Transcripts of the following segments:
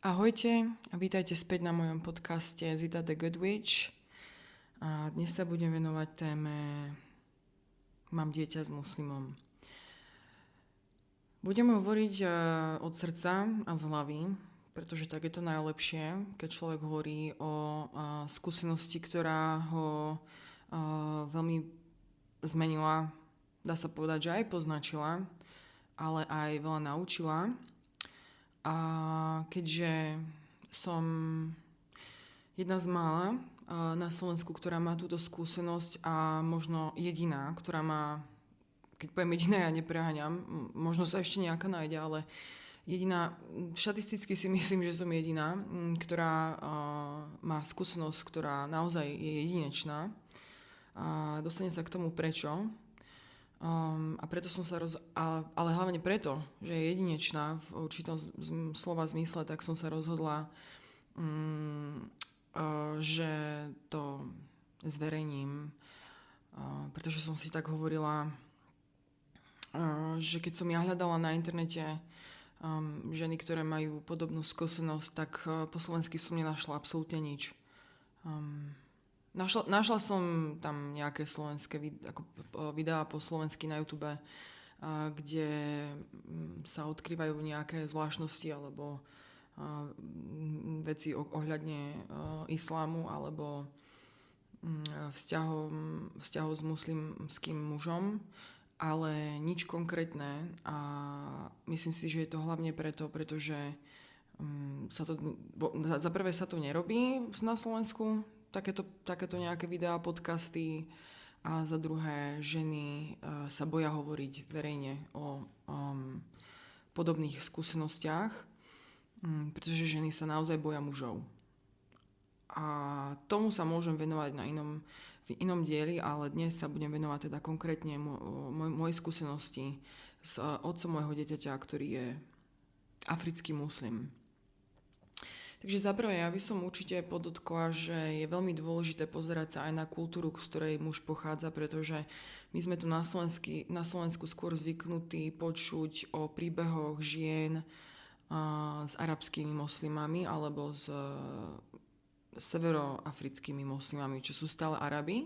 Ahojte a vítajte späť na mojom podcaste Zita the Good Witch. A dnes sa budem venovať téme Mám dieťa s muslimom. Budem hovoriť od srdca a z hlavy, pretože tak je to najlepšie, keď človek hovorí o skúsenosti, ktorá ho veľmi zmenila, dá sa povedať, že aj poznačila, ale aj veľa naučila. A keďže som jedna z mála na Slovensku, ktorá má túto skúsenosť a možno jediná, ktorá má, keď poviem jediná, ja nepreháňam, možno sa ešte nejaká nájde, ale jediná, štatisticky si myslím, že som jediná, ktorá má skúsenosť, ktorá naozaj je jedinečná. A dostane sa k tomu prečo. A preto som sa ale hlavne preto, že je jedinečná v určitom slova zmysle, tak som sa rozhodla, že to zverejním, pretože som si tak hovorila, že keď som ja hľadala na internete ženy, ktoré majú podobnú skúsenosť, tak po slovensky som nenašla absolútne nič. Našla som tam nejaké slovenské videá po slovensky na YouTube, kde sa odkrývajú nejaké zvláštnosti alebo veci ohľadne islámu alebo vzťahov s muslimským mužom, ale nič konkrétne, a myslím si, že je to hlavne pretože za prvé sa to nerobí na Slovensku, takéto nejaké videá, podcasty, a za druhé ženy sa boja hovoriť verejne o podobných skúsenostiach, pretože ženy sa naozaj boja mužov. A tomu sa môžem venovať v inom dieli, ale dnes sa budem venovať teda konkrétne mojej skúsenosti s otcom môjho dieťaťa, ktorý je africký muslim. Takže zaprvé ja by som určite podotkla, že je veľmi dôležité pozerať sa aj na kultúru, z ktorej muž pochádza, pretože my sme tu na Slovensku skôr zvyknutí počuť o príbehoch žien s arabskými moslimami alebo s severoafrickými moslimami, čo sú stále Arabi.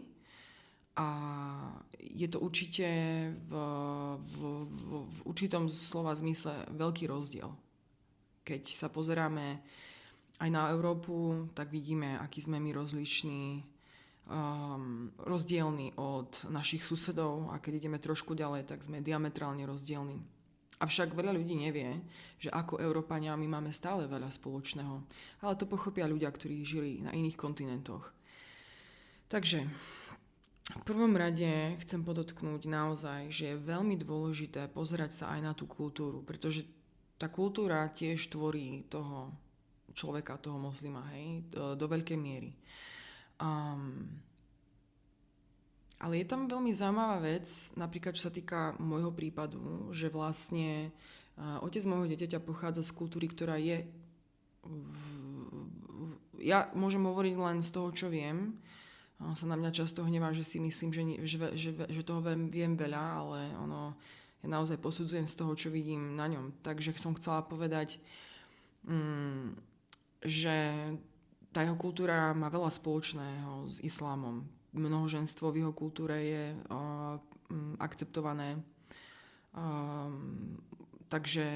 A je to určite v určitom slova zmysle veľký rozdiel. Keď sa pozeráme aj na Európu, tak vidíme, aký sme my rozdielni od našich susedov, a keď ideme trošku ďalej, tak sme diametrálne rozdielni. Avšak veľa ľudí nevie, že ako Európania my máme stále veľa spoločného, ale to pochopia ľudia, ktorí žili na iných kontinentoch. Takže v prvom rade chcem podotknúť naozaj, že je veľmi dôležité pozerať sa aj na tú kultúru, pretože tá kultúra tiež tvorí toho človeka, toho moslima, do veľkej miery. Ale je tam veľmi zaujímavá vec, napríklad čo sa týka môjho prípadu, že vlastne otec môjho dieťaťa pochádza z kultúry, ktorá je... Ja môžem hovoriť len z toho, čo viem. On sa na mňa často hnevá, že si myslím, že toho viem veľa, ale ja naozaj posudzujem z toho, čo vidím na ňom. Takže som chcela povedať, že tá jeho kultúra má veľa spoločného s islámom. Mnohoženstvo v jeho kultúre je akceptované. Takže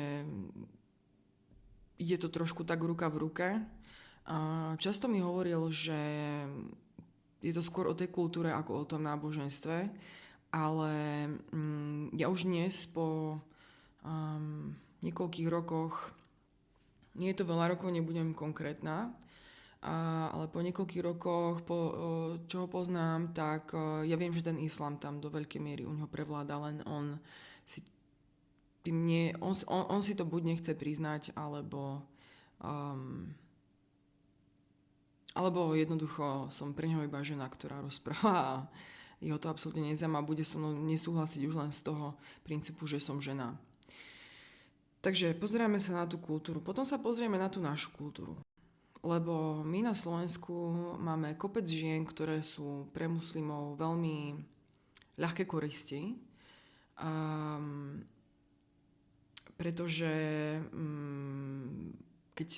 ide to trošku tak ruka v ruke. Často mi hovoril, že je to skôr o tej kultúre ako o tom náboženstve, ale ja už dnes po niekoľkých rokoch, nie je to veľa rokov, nebudem konkrétna, ale po niekoľkých rokoch, čo ho poznám, tak ja viem, že ten islám tam do veľkej miery u neho prevláda, len on si to buď nechce priznať, alebo jednoducho som pre neho iba žena, ktorá rozpráva a jeho to absolútne nezaujíma, bude so mnou nesúhlasiť už len z toho princípu, že som žena. Takže pozeráme sa na tú kultúru. Potom sa pozrieme na tú našu kultúru. Lebo my na Slovensku máme kopec žien, ktoré sú pre muslimov veľmi ľahké koristi. Pretože keď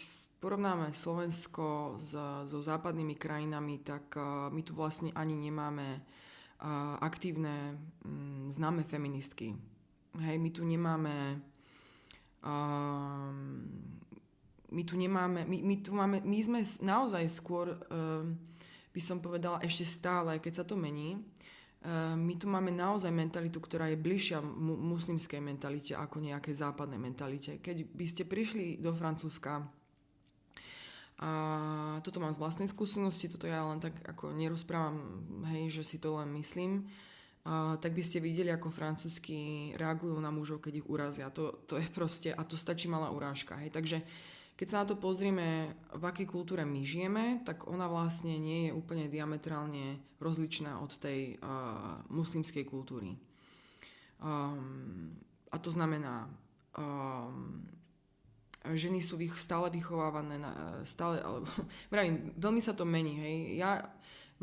porovnáme Slovensko so západnými krajinami, tak my tu vlastne ani nemáme aktívne známe feministky. Hej, my tu nemáme my sme naozaj skôr, by som povedala, ešte stále, keď sa to mení, my tu máme naozaj mentalitu, ktorá je bližšia muslimskej mentalite ako nejakej západnej mentalite. Keď by ste prišli do Francúzska, a toto mám z vlastnej skúsenosti, toto ja len tak ako nerozprávam, hej, že si to len myslím, tak by ste videli, ako francúzsky reagujú na mužov, keď ich urazia. To je proste, a to stačí malá urážka. Hej. Takže keď sa na to pozrieme, v akej kultúre my žijeme, tak ona vlastne nie je úplne diametrálne rozličná od tej muslimskej kultúry. A to znamená, ženy sú stále vychovávané, veľmi sa to mení. Hej. Ja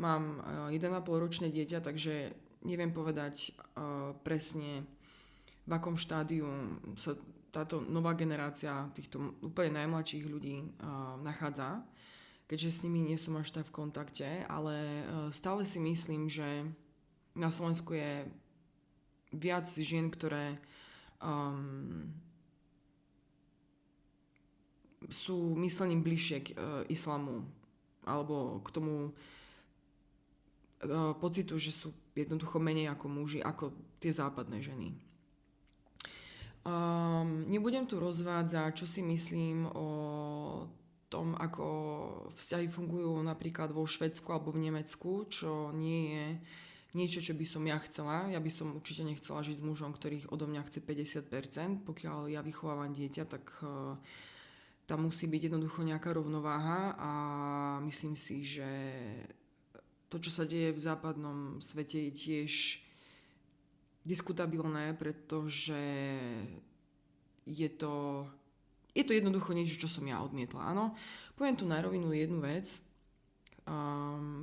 mám 1,5-ročné dieťa, takže neviem povedať presne, v akom štádiu sa táto nová generácia týchto úplne najmladších ľudí nachádza, keďže s nimi nie som až tak v kontakte, ale stále si myslím, že na Slovensku je viac žien, ktoré sú myslením bližšie k islamu alebo k tomu pocitu, že sú jednoducho menej ako muži, ako tie západné ženy. Nebudem tu rozvádzať, čo si myslím o tom, ako vzťahy fungujú napríklad vo Švédsku alebo v Nemecku, čo nie je niečo, čo by som ja chcela. Ja by som určite nechcela žiť s mužom, ktorých odo mňa chce 50%. Pokiaľ ja vychovávam dieťa, tak tam musí byť jednoducho nejaká rovnováha a myslím si, že to, čo sa deje v západnom svete, je tiež diskutabilné, pretože je to jednoducho niečo, čo som ja odmietla. Áno, poviem tu na rovinu jednu vec,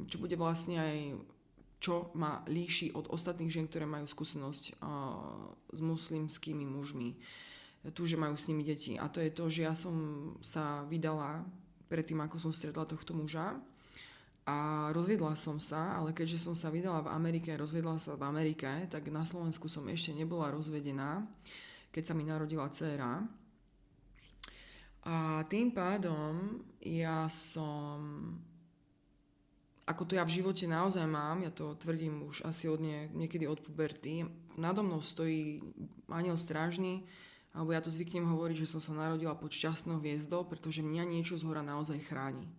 čo bude vlastne aj, čo ma líši od ostatných žien, ktoré majú skúsenosť s muslimskými mužmi, tu, že majú s nimi deti. A to je to, že ja som sa vydala predtým, ako som stretla tohto muža, a rozviedla som sa, ale keďže som sa vydala v Amerike, rozviedla sa v Amerike, tak na Slovensku som ešte nebola rozvedená, keď sa mi narodila dcéra. A tým pádom ja som, ako to ja v živote naozaj mám, ja to tvrdím už asi niekedy od puberty, nado mnou stojí anjel strážny, alebo ja to zvyknem hovoriť, že som sa narodila pod šťastnou hviezdou, pretože mňa niečo zhora naozaj chráni.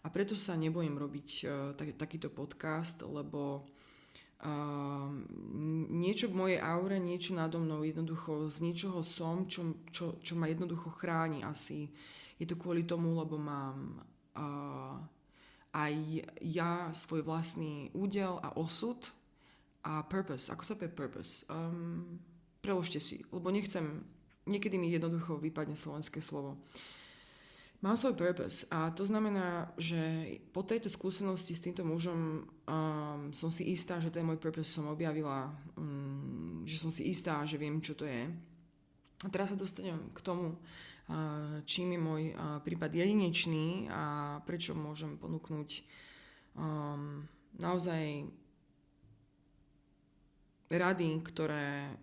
A preto sa nebojím robiť takýto podcast, lebo niečo v mojej aure, niečo nado mnou, jednoducho z niečoho som, čo ma jednoducho chráni asi. Je to kvôli tomu, lebo mám aj ja svoj vlastný údel a osud a purpose. Ako sa povie purpose? Preložte si, lebo nechcem, niekedy mi jednoducho vypadne slovenské slovo. Mám svoj purpose a to znamená, že po tejto skúsenosti s týmto mužom som si istá, že ten môj purpose som objavila, že som si istá, že viem, čo to je. A teraz sa dostanem k tomu, čím je môj prípad jedinečný a prečo môžem ponúknuť naozaj rady, ktoré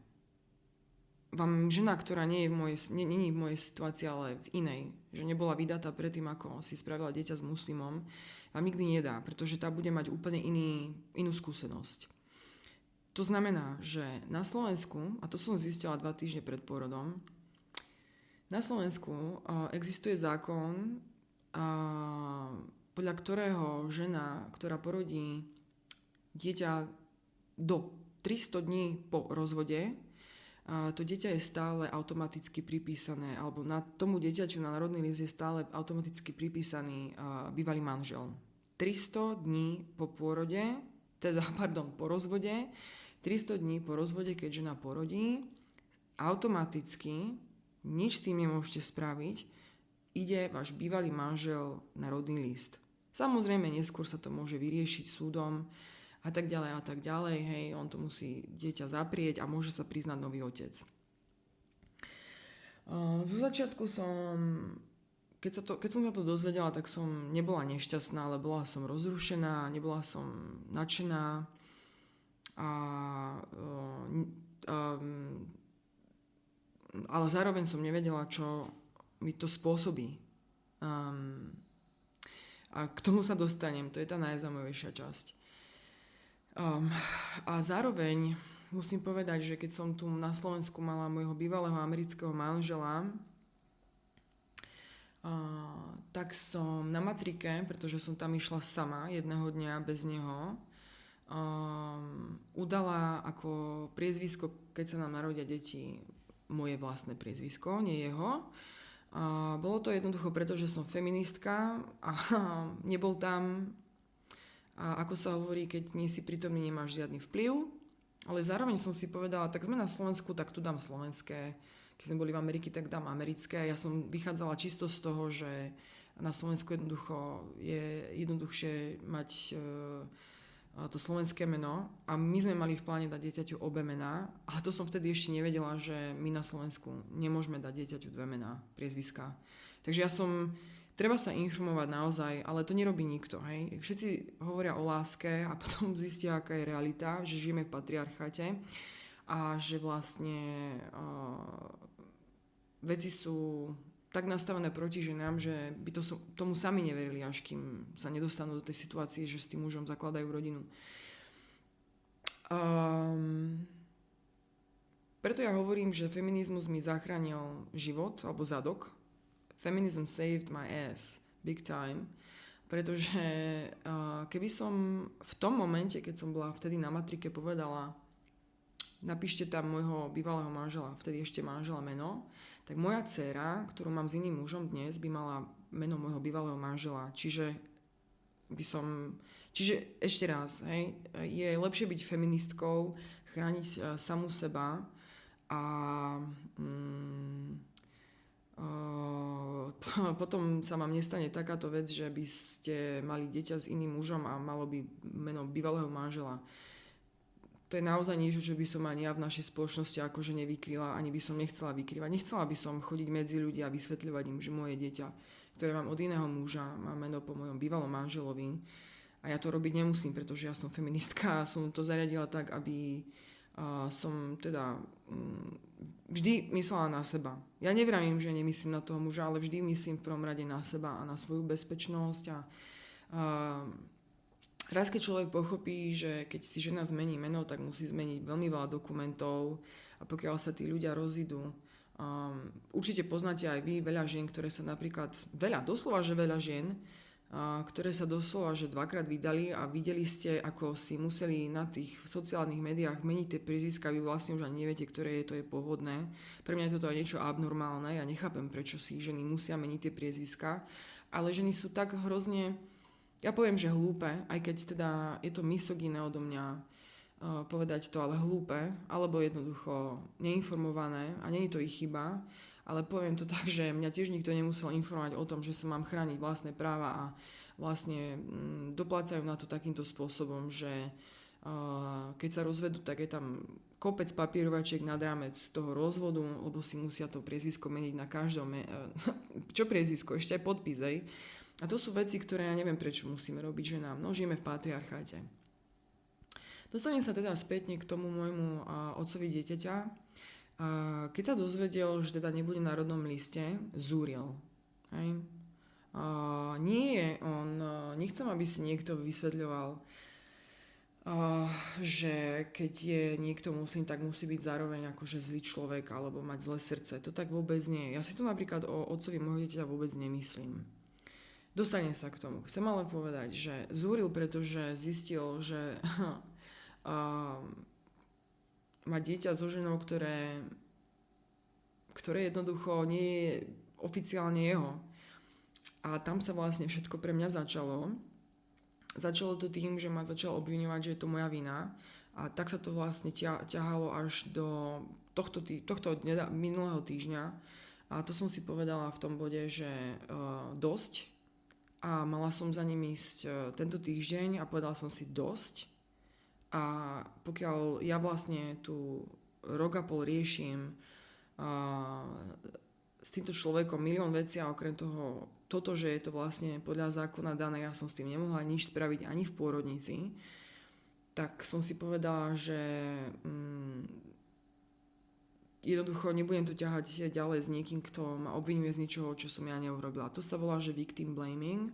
vám žena, ktorá nie je v mojej situácii, ale v inej, že nebola vydatá predtým, ako si spravila dieťa s muslimom, vám nikdy nedá, pretože tá bude mať úplne inú skúsenosť. To znamená, že na Slovensku, a to som zistila 2 týždne pred pôrodom, na Slovensku existuje zákon, podľa ktorého žena, ktorá porodí dieťa do 300 dní po rozvode, to dieťa je stále automaticky pripísané, alebo na tomu dieťaťu na národný list je stále automaticky pripísaný bývalý manžel. 300 dní po rozvode, 300 dní po rozvode, keď žena porodí, automaticky, nič s tým nemôžete spraviť, ide váš bývalý manžel na rodný list. Samozrejme, neskôr sa to môže vyriešiť súdom, a tak ďalej, hej, on to musí dieťa zaprieť a môže sa priznať nový otec. Zo začiatku som keď som sa to dozvedela, tak som nebola nešťastná, ale bola som rozrušená, nebola som nadšená a, ale zároveň som nevedela, čo mi to spôsobí. A k tomu sa dostanem, to je tá najzaujímavejšia časť. A zároveň musím povedať, že keď som tu na Slovensku mala môjho bývalého amerického manžela, tak som na matrike, pretože som tam išla sama jedného dňa bez neho, udala ako priezvisko, keď sa nám narodia deti, moje vlastné priezvisko, nie jeho. Bolo to jednoducho preto, že som feministka a nebol tam, a ako sa hovorí, keď nie si prítomný, nemáš žiadny vplyv. Ale zároveň som si povedala, tak sme na Slovensku, tak tu dám slovenské. Keď sme boli v Amerike, tak dám americké. Ja som vychádzala čisto z toho, že na Slovensku jednoducho je jednoduchšie mať to slovenské meno. A my sme mali v pláne dať dieťaťu obe mená. Ale to som vtedy ešte nevedela, že my na Slovensku nemôžeme dať dieťaťu dve mená, priezviská. Takže treba sa informovať naozaj, ale to nerobí nikto. Hej? Všetci hovoria o láske a potom zistia, aká je realita, že žijeme v patriarcháte a že vlastne veci sú tak nastavené proti ženám, že by tomu sami neverili, až kým sa nedostanú do tej situácie, že s tým mužom zakladajú rodinu. Preto ja hovorím, že feminizmus mi zachránil život, alebo zadok. Feminism saved my ass, big time. Pretože keby som v tom momente, keď som bola vtedy na matrike, povedala, napíšte tam môjho bývalého manžela, vtedy ešte manžela meno, tak moja dcéra, ktorú mám s iným mužom dnes, by mala meno môjho bývalého manžela. Čiže ešte raz, hej, je lepšie byť feministkou, chrániť samú seba a potom sa vám nestane takáto vec, že by ste mali dieťa s iným mužom a malo by meno bývalého manžela. To je naozaj niečo, čo by som ani ja v našej spoločnosti akože nevykryla, ani by som nechcela vykrývať. Nechcela by som chodiť medzi ľudí a vysvetľovať im, že moje dieťa, ktoré mám od iného muža, má meno po mojom bývalom manželovi. A ja to robiť nemusím, pretože ja som feministka a som to zariadila tak, aby som teda vždy myslela na seba. Ja nevravím, že nemyslím na toho muža, ale vždy myslím v prvom rade na seba a na svoju bezpečnosť. A raz, keď človek pochopí, že keď si žena zmení meno, tak musí zmeniť veľmi veľa dokumentov a pokiaľ sa tí ľudia rozídu, určite poznáte aj vy veľa žien, ktoré sa napríklad, doslova, že veľa žien, ktoré sa doslova, že dvakrát vydali a videli ste, ako si museli na tých sociálnych médiách meniť tie priezviská, vy vlastne už ani neviete, ktoré to je pôvodné. Pre mňa je toto aj niečo abnormálne, ja nechápem, prečo si ženy musia meniť tie priezviská, ale ženy sú tak hrozne, ja poviem, že hlúpe, aj keď teda je to misogíne odo mňa povedať to, ale hlúpe, alebo jednoducho neinformované a nie je to ich chyba, ale poviem to tak, že mňa tiež nikto nemusel informovať o tom, že sa mám chrániť vlastné práva a vlastne doplácajú na to takýmto spôsobom, že keď sa rozvedú, tak je tam kopec papierovačiek nad rámec toho rozvodu, lebo si musia to priezvisko meniť na každom. Čo priezvisko? Ešte aj podpis, hej? A to sú veci, ktoré ja neviem, prečo musíme robiť ženám. No, žijeme v patriarcháte. Dostanem sa teda spätne k tomu môjmu otcovi dieťaťa. Keď sa dozvedel, že teda nebude na rodnom liste, zúril. Hej? Nechcem, aby si niekto vysvetľoval, že keď je niekto muslim, tak musí byť zároveň akože zlý človek alebo mať zlé srdce. To tak vôbec nie je. Ja si to napríklad o otcovi môjho dieťaťa vôbec nemyslím. Dostanem sa k tomu. Chcem ale povedať, že zúril, pretože zistil, že má dieťa so ženou, ktoré jednoducho nie je oficiálne jeho. A tam sa vlastne všetko pre mňa začalo. Začalo to tým, že ma začal obviňovať, že je to moja vina. A tak sa to vlastne ťahalo až do tohto minulého týždňa. A to som si povedala v tom bode, že dosť. A mala som za ním ísť tento týždeň a povedala som si dosť. A pokiaľ ja vlastne tu rok a pol riešim s týmto človekom milión vecí a okrem toho toto, že je to vlastne podľa zákona dané, ja som s tým nemohla nič spraviť ani v pôrodnici, tak som si povedala, že jednoducho nebudem to ťahať ďalej s niekým, kto ma obviňuje z niečoho, čo som ja neurobila. To sa volá, že victim blaming.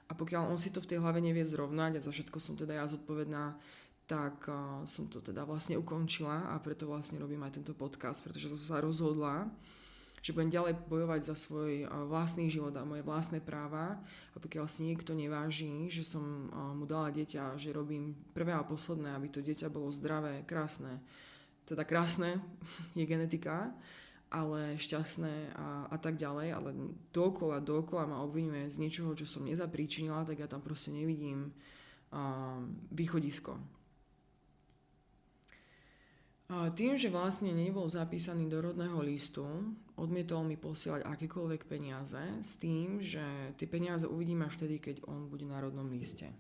A pokiaľ on si to v tej hlave nevie zrovnať a za všetko som teda ja zodpovedná, tak som to teda vlastne ukončila a preto vlastne robím aj tento podcast, pretože som sa rozhodla, že budem ďalej bojovať za svoj vlastný život a moje vlastné práva a pokiaľ si niekto neváži, že som mu dala dieťa, že robím prvé a posledné, aby to dieťa bolo zdravé, krásne, teda krásne je genetika, ale šťastné a tak ďalej, ale dookola ma obviňuje z niečoho, čo som nezapríčinila, tak ja tam proste nevidím východisko. Tým, že vlastne nebol zapísaný do rodného listu, odmietol mi posielať akékoľvek peniaze s tým, že tie peniaze uvidíme až vtedy, keď on bude na rodnom liste.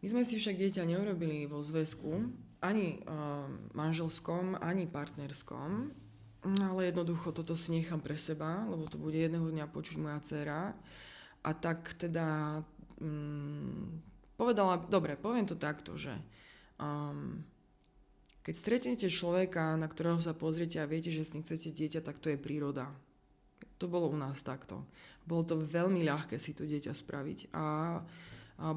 My sme si však dieťa neurobili vo zväzku, ani manželskom, ani partnerskom, ale jednoducho toto si nechám pre seba, lebo to bude jedného dňa počuť moja dcéra. A tak teda povedala, dobre, poviem to takto, že keď stretnete človeka, na ktorého sa pozriete a viete, že s ním chcete dieťa, tak to je príroda. To bolo u nás takto. Bolo to veľmi ľahké si to dieťa spraviť a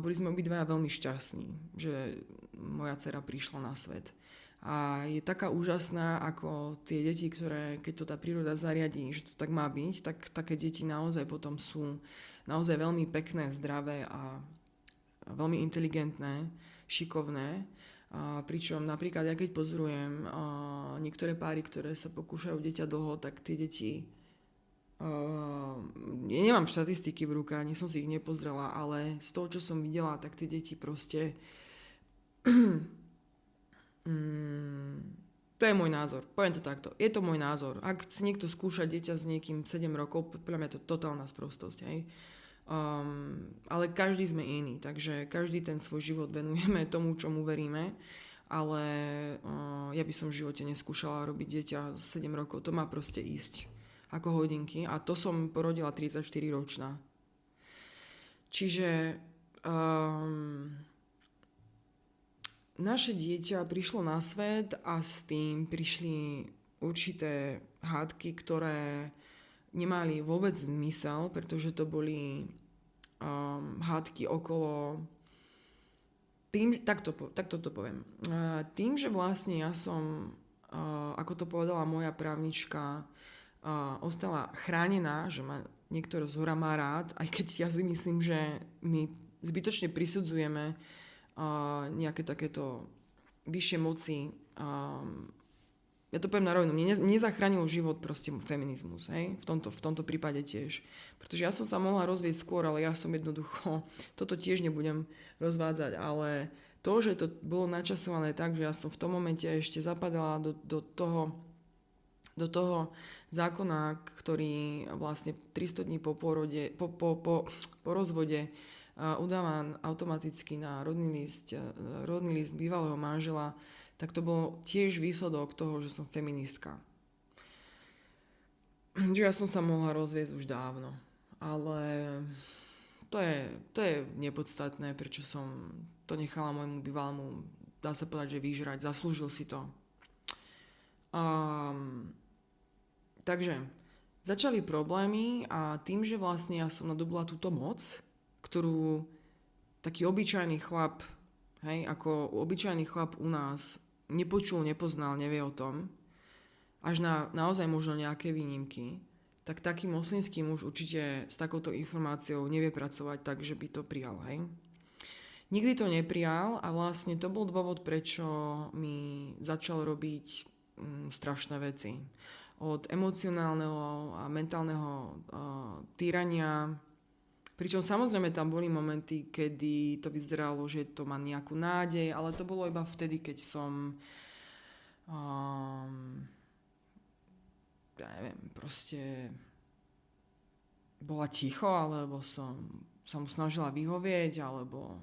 boli sme obidvaja veľmi šťastní, že moja dcera prišla na svet. A je taká úžasná, ako tie deti, ktoré, keď to tá príroda zariadí, že to tak má byť, tak také deti naozaj potom sú naozaj veľmi pekné, zdravé a veľmi inteligentné, šikovné. Pričom napríklad ja keď pozorujem niektoré páry, ktoré sa pokúšajú dieťa dlho, tak tie deti ja nemám štatistiky v rukách, ani som si ich nepozrela, ale z toho, čo som videla, tak tie deti proste to je môj názor, poviem to takto, je to môj názor. Ak si niekto skúša dieťa s niekým 7 rokov, podľa mňa je to totálna sprostosť, hej. Ale každý sme iný, takže každý ten svoj život venujeme tomu, čomu veríme, ale ja by som v živote neskúšala robiť dieťa 7 rokov, to má proste ísť ako hodinky a to som porodila 34 ročná. Čiže naše dieťa prišlo na svet a s tým prišli určité hádky, ktoré nemali vôbec zmysel, pretože to boli hádky okolo... Takto to poviem. Tým, že vlastne ja som, ako to povedala moja právnička, ostala chránená, že ma niekto zhora má rád, aj keď ja si myslím, že my zbytočne prisudzujeme nejaké takéto vyššie moci. Ja to poviem na rovinu, mne nezachránil život proste feminizmus, hej? V tomto prípade tiež. Pretože ja som sa mohla rozviesť skôr, ale ja som jednoducho, toto tiež nebudem rozvádzať, ale to, že to bolo načasované tak, že ja som v tom momente ešte zapadala do toho zákona, ktorý vlastne 300 dní po rozvode udáva automaticky na rodný list bývalého manžela, tak to bol tiež výsledok toho, že som feministka. Že ja som sa mohla rozviesť už dávno. Ale to je nepodstatné, prečo som to nechala môjmu bývalému, dá sa povedať, že vyžrať. Zaslúžil si to. Takže začali problémy a tým, že vlastne ja som nadobula túto moc, ktorú taký obyčajný chlap, hej, ako obyčajný chlap u nás nepočul, nepoznal, nevie o tom, až na naozaj možno nejaké výnimky, tak taký moslimský muž určite s takouto informáciou nevie pracovať tak, že by to prijal. Hej. Nikdy to neprijal a vlastne to bol dôvod, prečo mi začal robiť strašné veci. Od emocionálneho a mentálneho týrania, pričom samozrejme tam boli momenty, kedy to vyzeralo, že to má nejakú nádej, ale to bolo iba vtedy, keď som ja neviem, proste bola ticho, alebo som sa mu snažila vyhovieť, alebo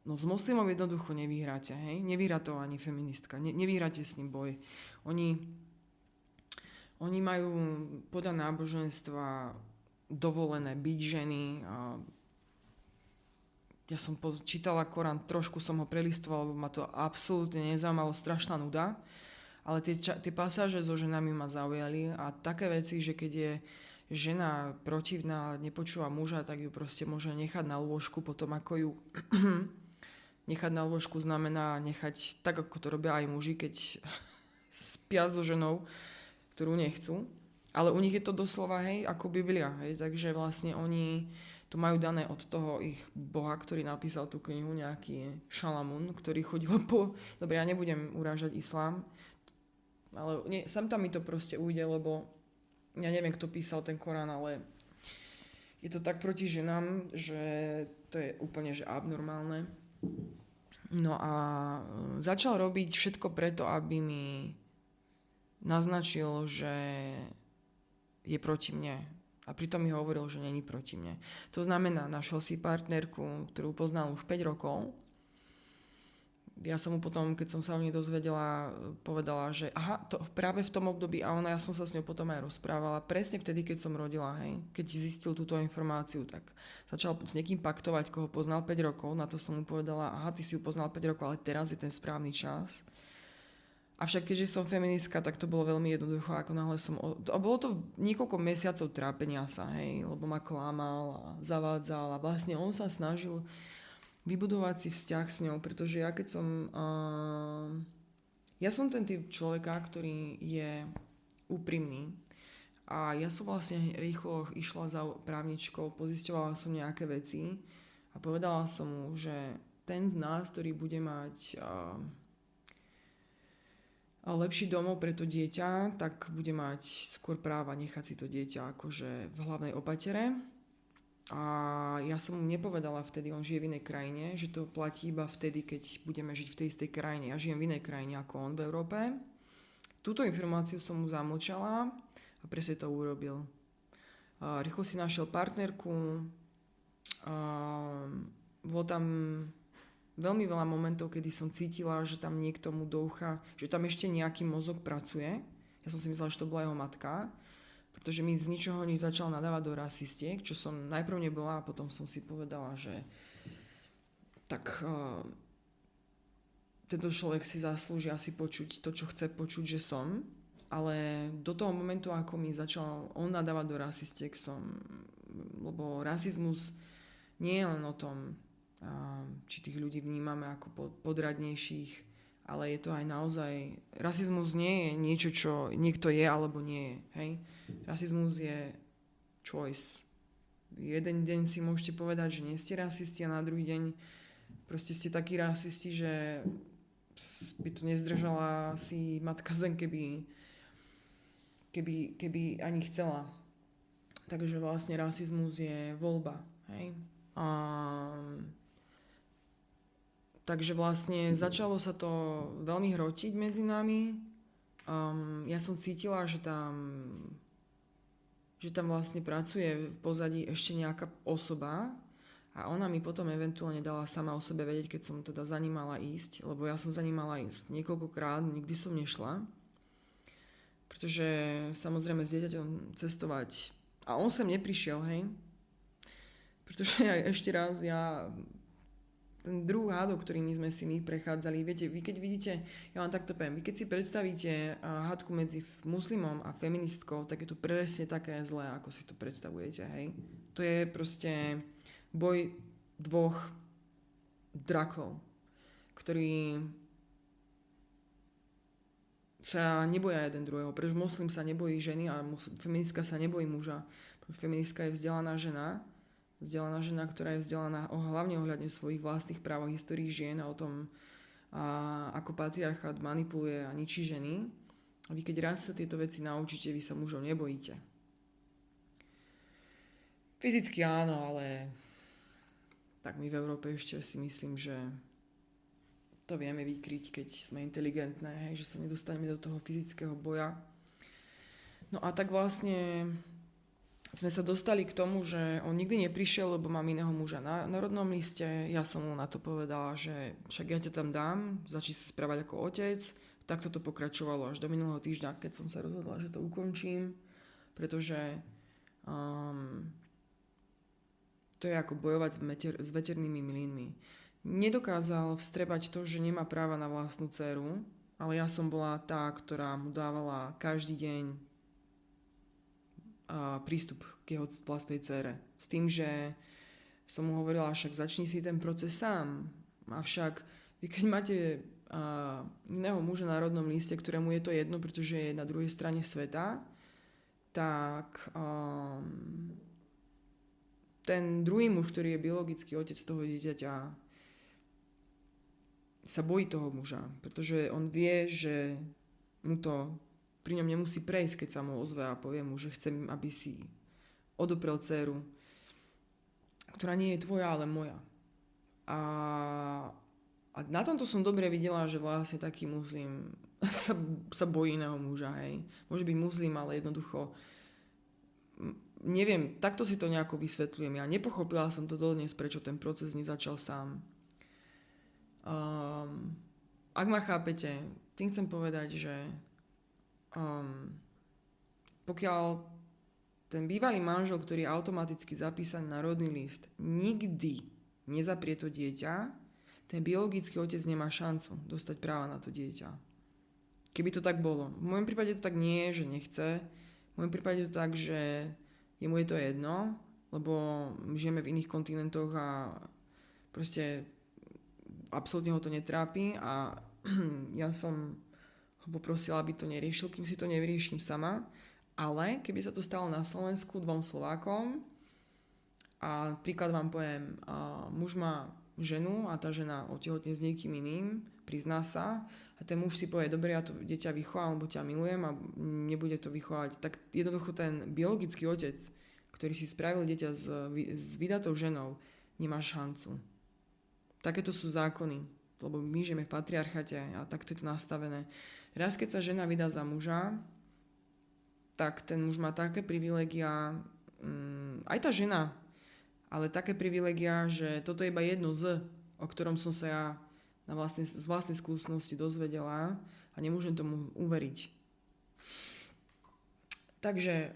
no s moslimom jednoducho nevyhráte, hej? Nevyhrá to ani feministka, nevyhráte s ním boj. Oni Oni majú podľa náboženstva dovolené byť ženy. Ja som čítala Korán, trošku som ho prelistovala, lebo ma to absolútne nezaujímalo, strašná nuda. Ale tie pasáže so ženami ma zaujali a také veci, že keď je žena protivná, nepočúva muža, tak ju proste môže nechať na lôžku, potom ako ju nechať na lôžku znamená nechať tak, ako to robia aj muži, keď spia so ženou, ktorú nechcú. Ale u nich je to doslova, hej, ako Biblia, hej, takže vlastne oni to majú dané od toho ich boha, ktorý napísal tú knihu, nejaký Šalamún, ktorý chodil po... Dobre, ja nebudem urážať islám, ale sem tam mi to proste ujde, lebo ja neviem, kto písal ten Korán, ale je to tak proti ženám, že to je úplne že abnormálne. No a začal robiť všetko preto, aby mi naznačil, že je proti mne. A pritom mi hovoril, že není proti mne. To znamená, našiel si partnerku, ktorú poznal už 5 rokov. Ja som mu potom, keď som sa o nej dozvedela, povedala, že aha, to práve v tom období, a ja som sa s ňou potom aj rozprávala, presne vtedy, keď som rodila, hej, keď zistil túto informáciu, tak začal s niekým paktovať, koho poznal 5 rokov, na to som mu povedala, aha, ty si ju poznal 5 rokov, ale teraz je ten správny čas. Avšak keďže som feministka, tak to bolo veľmi jednoducho, ako náhle som... A bolo to niekoľko mesiacov trápenia sa, hej, lebo ma klamal a zavádzal a vlastne on sa snažil vybudovať si vzťah s ňou, pretože ja keď som... ja som ten typ človeka, ktorý je úprimný a ja som vlastne rýchlo išla za právničkou, pozisťovala som nejaké veci a povedala som mu, že ten z nás, ktorý bude mať... lepší domov pre to dieťa, tak bude mať skôr práva nechať si to dieťa akože v hlavnej opatere. A ja som mu nepovedala vtedy, on žije v inej krajine, že to platí iba vtedy, keď budeme žiť v tej istej krajine. Ja žijem v inej krajine ako on v Európe. Túto informáciu som mu zamlčala a presne to urobil. Rýchlo si našiel partnerku, bolo tam veľmi veľa momentov, kedy som cítila, že tam niekto mu do ucha, že tam ešte nejaký mozog pracuje. Ja som si myslela, že to bola jeho matka, pretože mi z ničoho nič začal nadávať do rasistiek, čo som najprv nebola a potom som si povedala, že tak tento človek si zaslúži asi počuť to, čo chce počuť, že som. Ale do toho momentu, ako mi začal on nadávať do rasistiek, lebo rasizmus nie je len o tom, či tých ľudí vnímame ako podradnejších, ale je to aj naozaj... Rasizmus nie je niečo, čo niekto je alebo nie je. Hej? Rasizmus je choice. Jeden deň si môžete povedať, že nie ste rasisti a na druhý deň proste ste takí rasisti, že by to nezdržala si matka zem, keby ani chcela. Takže vlastne rasizmus je voľba. Hej? Takže vlastne začalo sa to veľmi hrotiť medzi nami. Ja som cítila, že tam vlastne pracuje v pozadí ešte nejaká osoba a ona mi potom eventuálne dala sama o sebe vedieť, keď som teda za ním mala ísť, lebo ja som za ním mala ísť niekoľkokrát, nikdy som nešla. Pretože samozrejme s dieťaťom cestovať... A on sem neprišiel, hej? Pretože ešte raz, ten druh hádok, ktorými sme si my prechádzali, viete, vy keď vidíte, ja vám takto poviem, vy keď si predstavíte hádku medzi muslimom a feministkou, tak je to presne také zlé, ako si to predstavujete, hej. To je proste boj dvoch drakov, ktorí sa neboja jeden druhého. Pretože muslim sa nebojí ženy a feministka sa nebojí muža. Feministka je vzdelaná žena, ktorá je vzdelaná hlavne ohľadne svojich vlastných práv a histórií žien a o tom, ako patriarchát manipuluje a ničí ženy. A vy keď raz sa tieto veci naučíte, vy sa mužov nebojíte. Fyzicky áno, ale tak my v Európe ešte si myslím, že to vieme vykryť, keď sme inteligentné, hej, že sa nedostaneme do toho fyzického boja. No a tak vlastne sme sa dostali k tomu, že on nikdy neprišiel, lebo mám iného muža na rodnom liste. Ja som mu na to povedala, že však ja ťa tam dám, začni sa správať ako otec, takto to pokračovalo až do minulého týždňa, keď som sa rozhodla, že to ukončím, pretože to je ako bojovať s veternými mlynmi. Nedokázal vstrebať to, že nemá práva na vlastnú dceru, ale ja som bola tá, ktorá mu dávala každý deň prístup k jeho vlastnej dcere. S tým, že som mu hovorila, však začni si ten proces sám. Avšak vy keď máte iného muža na rodnom liste, ktorému je to jedno, pretože je na druhej strane sveta, tak ten druhý muž, ktorý je biologický otec toho dieťaťa, sa bojí toho muža, pretože on vie, že mu to pri ňom nemusí prejsť, keď sa mu ozve a povie mu, že chcem, aby si odoprel dceru, ktorá nie je tvoja, ale moja. A na tomto som dobre videla, že vlastne taký muslim sa bojí iného muža, hej. Môže byť muslim, ale jednoducho neviem, takto si to nejako vysvetľujem. Ja nepochopila som to dodnes, prečo ten proces nezačal sám. Ak ma chápete, tým chcem povedať, že pokiaľ ten bývalý manžel, ktorý je automaticky zapísaný na rodný list, nikdy nezaprie to dieťa, ten biologický otec nemá šancu dostať práva na to dieťa. Keby to tak bolo. V môjom prípade to tak nie je, že nechce. V môjom prípade to tak, že jemu je to jedno, lebo žijeme v iných kontinentoch a proste absolútne ho to netrápi a ja som ho poprosila, aby to neriešil, kým si to nevyrieším sama. Ale keby sa to stalo na Slovensku 2 Slovákom a príklad vám poviem, muž má ženu a tá žena otehotne s niekým iným, prizná sa a ten muž si povie, dobre, ja to dieťa vychovám, lebo ťa milujem a nebude to vychovať, tak jednoducho ten biologický otec, ktorý si spravil dieťa s vydatou ženou, nemá šancu. Takéto sú zákony, lebo my žijeme v patriarchate a takto je to nastavené. Raz, keď sa žena vydá za muža, tak ten muž má také privilégia, aj tá žena, ale také privilégia, že toto je iba jedno o ktorom som sa ja z vlastnej skúsenosti dozvedela a nemôžem tomu uveriť. Takže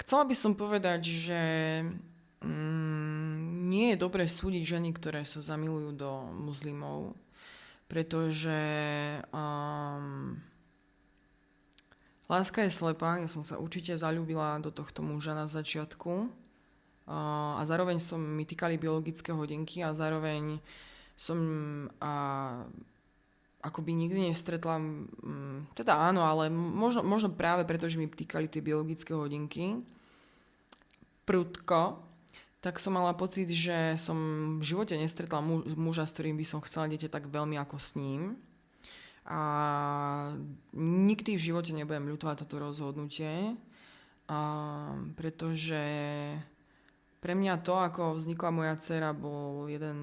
chcela by som povedať, že nie je dobré súdiť ženy, ktoré sa zamilujú do muslimov, pretože láska je slepá. Ja som sa určite zaľúbila do tohto muža na začiatku a zároveň mi týkali biologické hodinky a zároveň som akoby nikdy nestretla, teda áno, ale možno práve preto, že mi týkali tie biologické hodinky prudko, tak som mala pocit, že som v živote nestretla muža, s ktorým by som chcela dieťa tak veľmi ako s ním. A nikdy v živote nebudem ľutovať toto rozhodnutie, pretože pre mňa to, ako vznikla moja dcera, bol jeden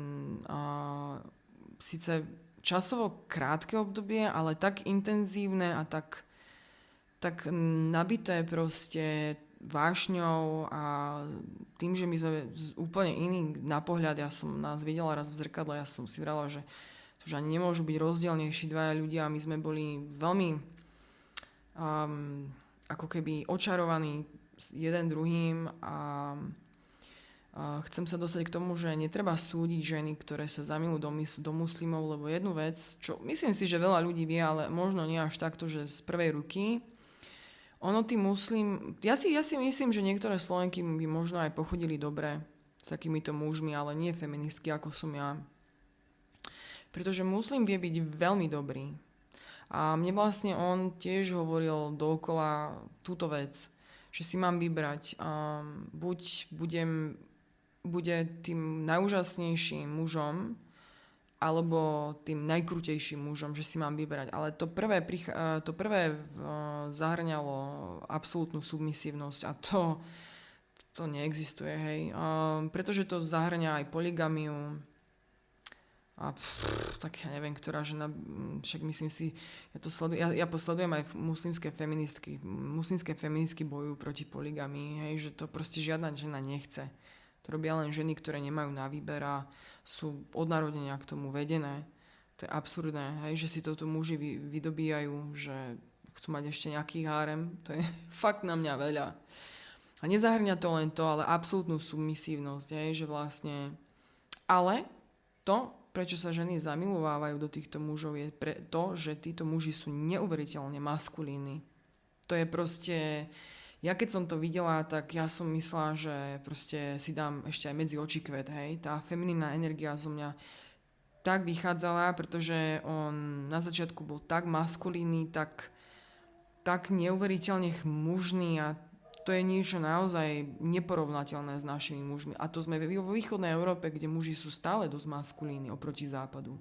síce časovo krátke obdobie, ale tak intenzívne a tak nabité proste vášňou a tým, že my sme úplne iní na pohľad, ja som nás videla raz v zrkadle, ja som si vrala, že to už ani nemôžu byť rozdielnejší dvaja ľudia a my sme boli veľmi ako keby očarovaní jeden druhým a chcem sa dostať k tomu, že netreba súdiť ženy, ktoré sa zamilujú do muslimov, lebo jednu vec, čo myslím si, že veľa ľudí vie, ale možno nie až takto, že z prvej ruky, ono tí muslim... Ja si myslím, že niektoré Slovenky by možno aj pochodili dobre s takýmito mužmi, ale nie feministky, ako som ja. Pretože muslim vie byť veľmi dobrý. A mne vlastne on tiež hovoril dookola túto vec, že si mám vybrať. Buď bude tým najúžasnejším mužom, alebo tým najkrutejším mužom, že si mám vyberať. Ale to prvé zahŕňalo absolútnu submisívnosť a to neexistuje, hej. Pretože to zahŕňa aj polygamiu a tak ja neviem, ktorá žena, však myslím si, ja posledujem aj muslimské feministky. Muslimské feministky bojujú proti polygamii, hej, že to proste žiadna žena nechce. To robia len ženy, ktoré nemajú na výber a sú od narodenia k tomu vedené. To je absurdné, hej, že si to tu muži vydobíjajú, že chcú mať ešte nejaký hárem. To je fakt na mňa veľa. A nezahrňa to len to, ale absolútnu submisívnosť, hej, že vlastne... Ale to, prečo sa ženy zamilovávajú do týchto mužov, je to, že títo muži sú neuveriteľne maskulínni. To je proste... Ja keď som to videla, tak ja som myslela, že proste si dám ešte aj medzi oči kvet, hej. Tá feminínna energia zo mňa tak vychádzala, pretože on na začiatku bol tak maskulínny, tak neuveriteľne mužný a to je niečo naozaj neporovnateľné s našimi mužmi. A to sme vo východnej Európe, kde muži sú stále dosť maskulíni oproti západu.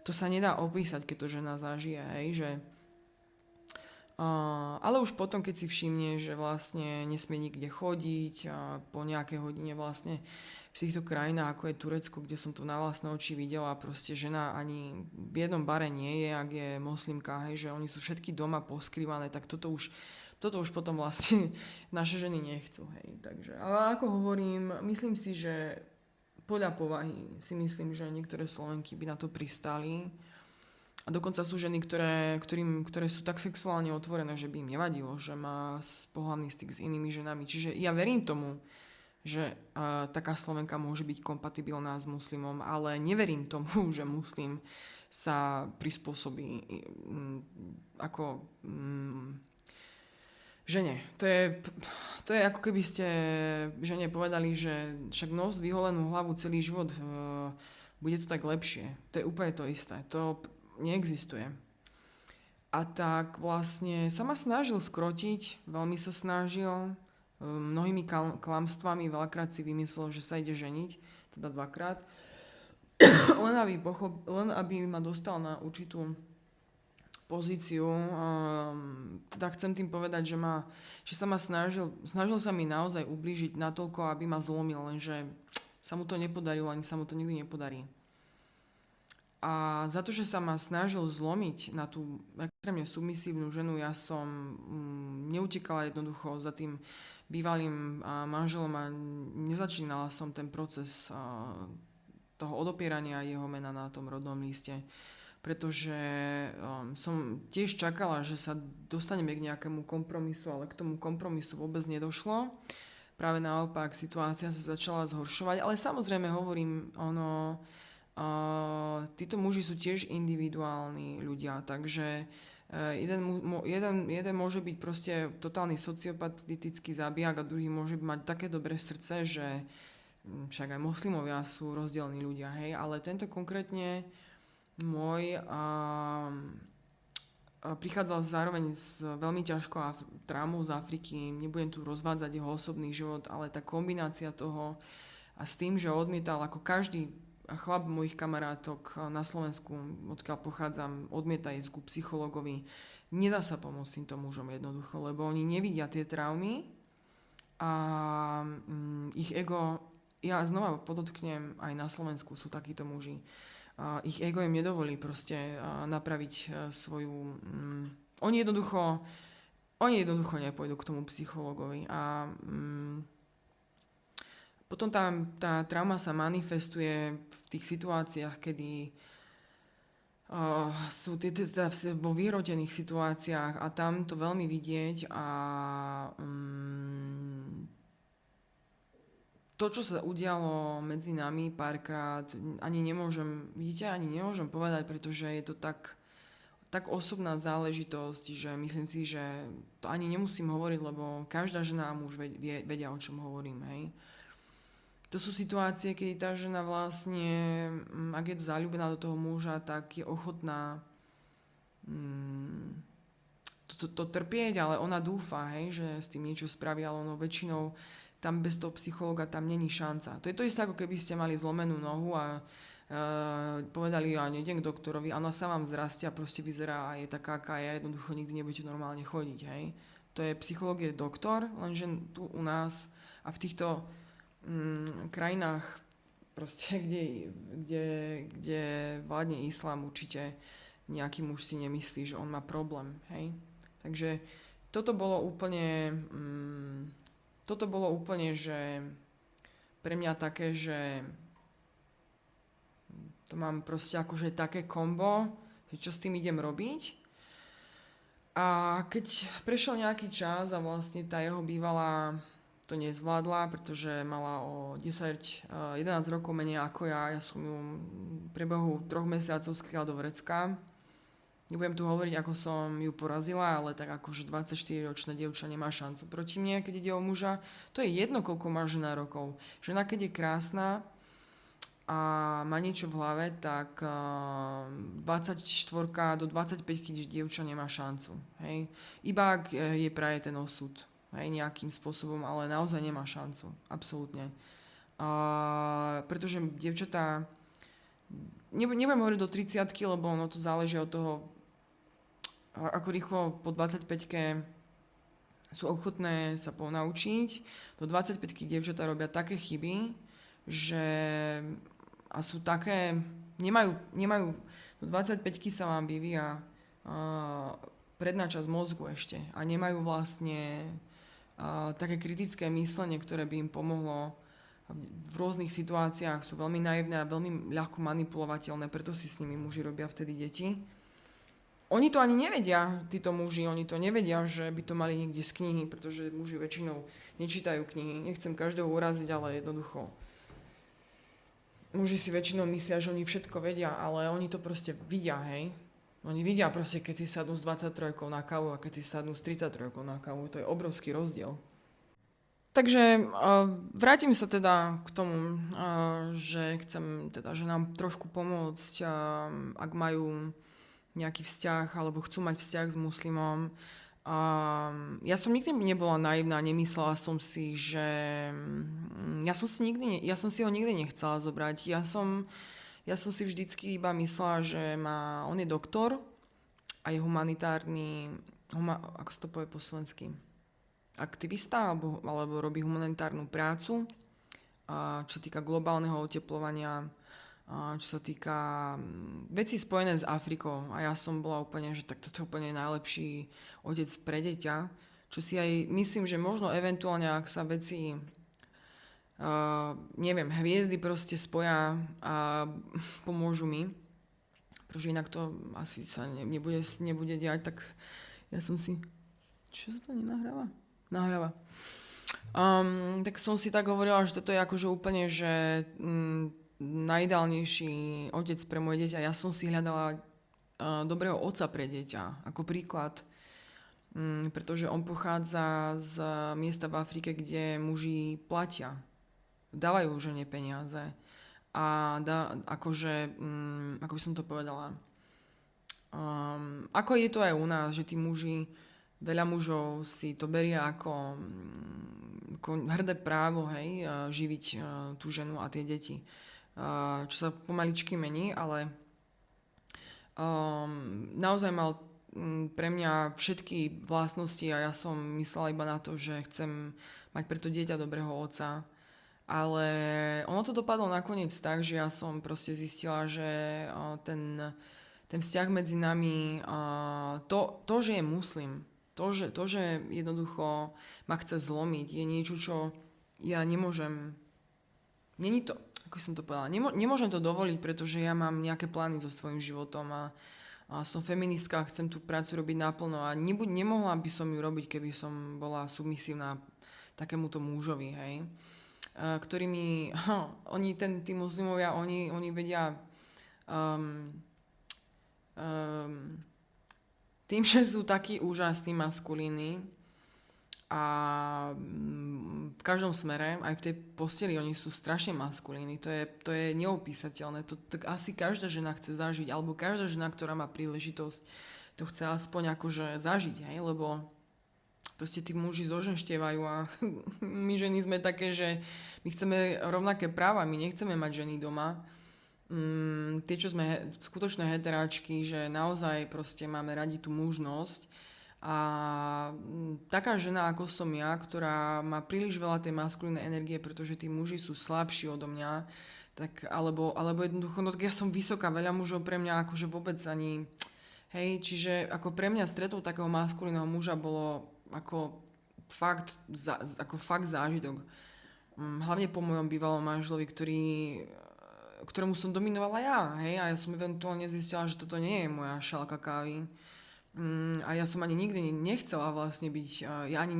To sa nedá opísať, keď to žena zažije, hej, že... Ale už potom, keď si všimne, že vlastne nesmie nikde chodiť a po nejakej hodine vlastne v týchto krajinách, ako je Turecko, kde som to na vlastné oči videla, proste žena ani v jednom bare nie je, ak je moslimka, hej, že oni sú všetky doma poskrývané, tak toto už potom vlastne naše ženy nechcú, hej, takže, ale ako hovorím, myslím si, že podľa povahy si myslím, že niektoré Slovenky by na to pristali. A dokonca sú ženy, ktoré sú tak sexuálne otvorené, že by im nevadilo, že má pohlavný styk s inými ženami. Čiže ja verím tomu, že taká Slovenka môže byť kompatibilná s muslimom, ale neverím tomu, že muslim sa prispôsobí ako žene. To je ako keby ste žene povedali, že však nos vyholenú hlavu celý život, bude to tak lepšie. To je úplne to isté. To neexistuje. A tak vlastne sa ma snažil skrotiť, veľmi sa snažil, mnohými klamstvami, veľakrát si vymyslel, že sa ide ženiť, teda 2-krát, len aby ma dostal na určitú pozíciu. Teda chcem tým povedať, že sa ma snažil sa mi naozaj ublížiť natoľko, aby ma zlomil, lenže sa mu to nepodarilo, ani sa mu to nikdy nepodarí. A za to, že sa ma snažil zlomiť na tú extrémne submisívnu ženu, ja som neutekala jednoducho za tým bývalým manželom a nezačínala som ten proces toho odopierania jeho mena na tom rodnom liste. Pretože som tiež čakala, že sa dostaneme k nejakému kompromisu, ale k tomu kompromisu vôbec nedošlo. Práve naopak, situácia sa začala zhoršovať, ale samozrejme hovorím, títo muži sú tiež individuálni ľudia, takže jeden môže byť proste totálny sociopatický zabijak a druhý môže mať také dobré srdce, že však aj moslimovia sú rozdielní ľudia, hej, ale tento konkrétne môj prichádzal zároveň s veľmi ťažkou traumou z Afriky, nebudem tu rozvádzať jeho osobný život, ale tá kombinácia toho a s tým, že odmietal ako každý chlap mojich kamarátok na Slovensku, odkiaľ pochádzam, odmieta ísť ku psychologovi. Nedá sa pomôcť týmto mužom jednoducho, lebo oni nevidia tie traumy a ich ego, ja znova podotknem, aj na Slovensku sú takíto muži. Ich ego im nedovolí proste napraviť svoju... Oni jednoducho nepôjdu k tomu psychologovi a... Potom tá trauma sa manifestuje v tých situáciách, kedy sú vo vyhrotených situáciách a tam to veľmi vidieť a to, čo sa udialo medzi nami párkrát, ani nemôžem povedať, pretože je to tak osobná záležitosť, že myslím si, že to ani nemusím hovoriť, lebo každá žena a muž vedia, o čom hovorím, hej. To sú situácie, keď tá žena vlastne, ak je zaľúbená do toho muža, tak je ochotná to trpieť, ale ona dúfa, hej, že s tým niečo spraví, ale ono väčšinou tam bez toho psychologa tam není šanca. To je to isté, ako keby ste mali zlomenú nohu a povedali, ja nejdem k doktorovi, a ona sa vám zrastie a proste vyzerá a je taká, aká je, jednoducho nikdy nebudete normálne chodiť, hej. To je psychológ, je doktor, lenže tu u nás a v týchto krajinách proste, kde vládne islám, určite nejaký muž si nemyslí, že on má problém, hej. Takže toto bolo úplne, že pre mňa také, že to mám proste akože také kombo, že čo s tým idem robiť. A keď prešiel nejaký čas a vlastne tá jeho bývalá to nezvládla, pretože mala o 10-11 rokov menej ako ja. Ja som ju v priebehu 3 mesiacov skryla do vrecka. Nebudem tu hovoriť, ako som ju porazila, ale tak akože 24-ročná dievča nemá šancu proti mne, keď ide o muža. To je jedno, koľko má žena rokov. Žena, keď je krásna a má niečo v hlave, tak 24 do 25 dievča nemá šancu. Hej? Iba ak je praje ten osud, hej, nejakým spôsobom, ale naozaj nemá šancu. Absolútne. Pretože dievčatá, nebudem hovoriť do 30-ky, lebo ono to záleží od toho, ako rýchlo po 25-ke sú ochotné sa ponaučiť. Do 25-ky dievčatá robia také chyby, že a sú také, nemajú do 25-ky sa vám vyvíja predná časť mozgu ešte a nemajú vlastne také kritické myslenie, ktoré by im pomohlo v rôznych situáciách, sú veľmi naivné a veľmi ľahko manipulovateľné, preto si s nimi muži robia vtedy deti. Oni to ani nevedia, títo muži, oni to nevedia, že by to mali niekde z knihy, pretože muži väčšinou nečítajú knihy. Nechcem každého uraziť, ale jednoducho. Muži si väčšinou myslia, že oni všetko vedia, ale oni to proste vidia, hej. Oni vidia proste, keď si sadnú s 23 na kávu a keď si sadnú s 33 na kávu. To je obrovský rozdiel. Takže vrátim sa teda k tomu, že chcem teda, že nám trošku pomôcť, ak majú nejaký vzťah alebo chcú mať vzťah s muslimom. Ja som nikdy nebola naivná, nemyslela som si, že ja som si ho nikdy nechcela zobrať. Ja som si vždycky iba myslela, že on je doktor a je humanitárny, ako sa to povie po slovensky, aktivista alebo robí humanitárnu prácu, čo sa týka globálneho oteplovania, čo sa týka vecí spojené s Afrikou. A ja som bola úplne, že tak toto je úplne najlepší otec pre dieťa, čo si aj myslím, že možno eventuálne, ak sa veci neviem, hviezdy proste spoja a pomôžu mi, pretože inak to asi sa nebude diať, tak ja som si... Čo sa to nenahráva? Nahráva. Tak som si tak hovorila, že toto je akože úplne, že najideálnejší otec pre moje dieťa. Ja som si hľadala dobrého otca pre dieťa, ako príklad, pretože on pochádza z miesta v Afrike, kde muži platia. Dávajú žene peniaze. A ako by som to povedala, ako je to aj u nás, že tí muži, veľa mužov si to berie ako hrdé právo, hej, živiť tú ženu a tie deti. Čo sa pomaličky mení, ale naozaj mal pre mňa všetky vlastnosti a ja som myslela iba na to, že chcem mať pre to dieťa dobrého otca. Ale ono to dopadlo nakoniec tak, že ja som proste zistila, že ten vzťah medzi nami, to, že je muslim, to, že jednoducho ma chce zlomiť, je niečo, čo ja nemôžem... Není to... Ako som to povedala, nemôžem to dovoliť, pretože ja mám nejaké plány so svojím životom a som feministka, chcem tú prácu robiť naplno a nemohla by som ju robiť, keby som bola submisívna takémuto mužovi, hej. Ktorými, tí muslimovia, oni vedia tým, že sú takí úžasní maskulíni, a v každom smere, aj v tej posteli, oni sú strašne maskulíni. To je neopísateľné. To tak asi každá žena chce zažiť, alebo každá žena, ktorá má príležitosť, to chce aspoň akože zažiť, hej? Lebo proste tí muži zoženštievajú a my ženy sme také, že my chceme rovnaké práva, my nechceme mať ženy doma. Tie, čo sme skutočné heteráčky, že naozaj proste máme radi tú mužnosť. A taká žena ako som ja, ktorá má príliš veľa tej maskulínnej energie, pretože tí muži sú slabší odo mňa, tak alebo jednoducho, no tak ja som vysoká, veľa mužov pre mňa akože vôbec ani, hej, čiže ako pre mňa stretnúť takého maskulínneho muža bolo ako fakt zážitok. Hlavne po mojom bývalom manželovi, ktorému som dominovala ja, hej, a ja som eventuálne zistila, že toto nie je moja šálka kávy. A ja som ani nikdy nechcela vlastne byť, ja ani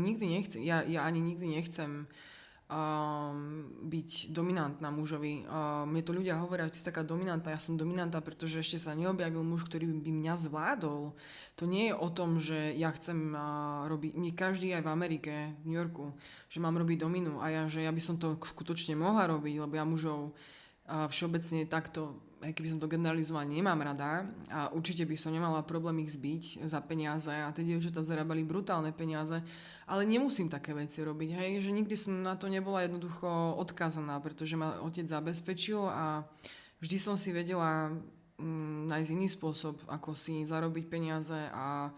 nikdy nechcem byť dominantná mužovi. Mne to ľudia hovoria, že si taká dominantná, ja som dominantná, pretože ešte sa neobjavil muž, ktorý by mňa zvládol. To nie je o tom, že ja chcem robiť, mne každý aj v Amerike, v New Yorku, že mám robiť dominu a že ja by som to skutočne mohla robiť, lebo ja mužov všeobecne takto, aj keby som to generalizovala, nemám rada a určite by som nemala problém ich zbiť za peniaze a tie dievčatá zarábali brutálne peniaze, ale nemusím také veci robiť, hej, že nikdy som na to nebola jednoducho odkázaná, pretože ma otec zabezpečil a vždy som si vedela nájsť iný spôsob, ako si zarobiť peniaze a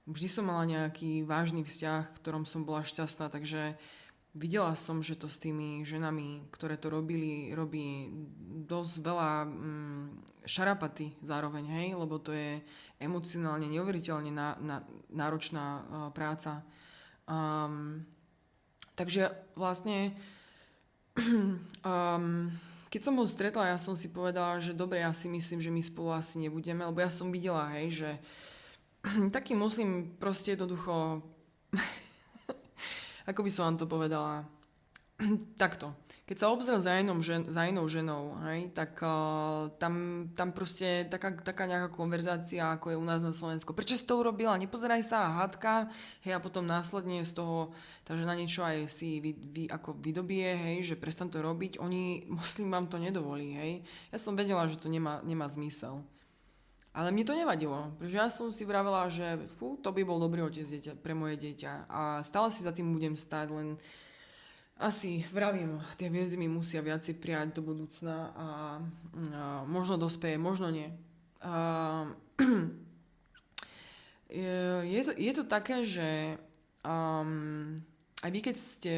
vždy som mala nejaký vážny vzťah, v ktorom som bola šťastná, takže videla som, že to s tými ženami, ktoré to robili, robí dosť veľa šarapaty zároveň, hej, lebo to je emocionálne neuveriteľne náročná práca. Takže vlastne keď som ho stretla, ja som si povedala, že dobre, ja si myslím, že my spolu asi nebudeme, lebo ja som videla, hej, že taký muslim proste jednoducho ako by som vám to povedala, takto. Keď sa obzrel za inou ženou, hej, tak tam proste taká nejaká konverzácia, ako je u nás na Slovensku. Prečo si to urobila? Nepozeraj sa, hádka, hej, a potom následne z toho tá žena niečo aj si ako vydobie, hej, že prestan to robiť. Muslim vám to nedovolí, hej. Ja som vedela, že to nemá zmysel. Ale mne to nevadilo, pretože ja som si vravela, že to by bol dobrý otec pre moje dieťa a stále si za tým budem stáť, len asi vravím, tie hviezdy mi musia viacej prijať do budúcna a možno dospeje, možno nie. Je to také, že aj vy, keď ste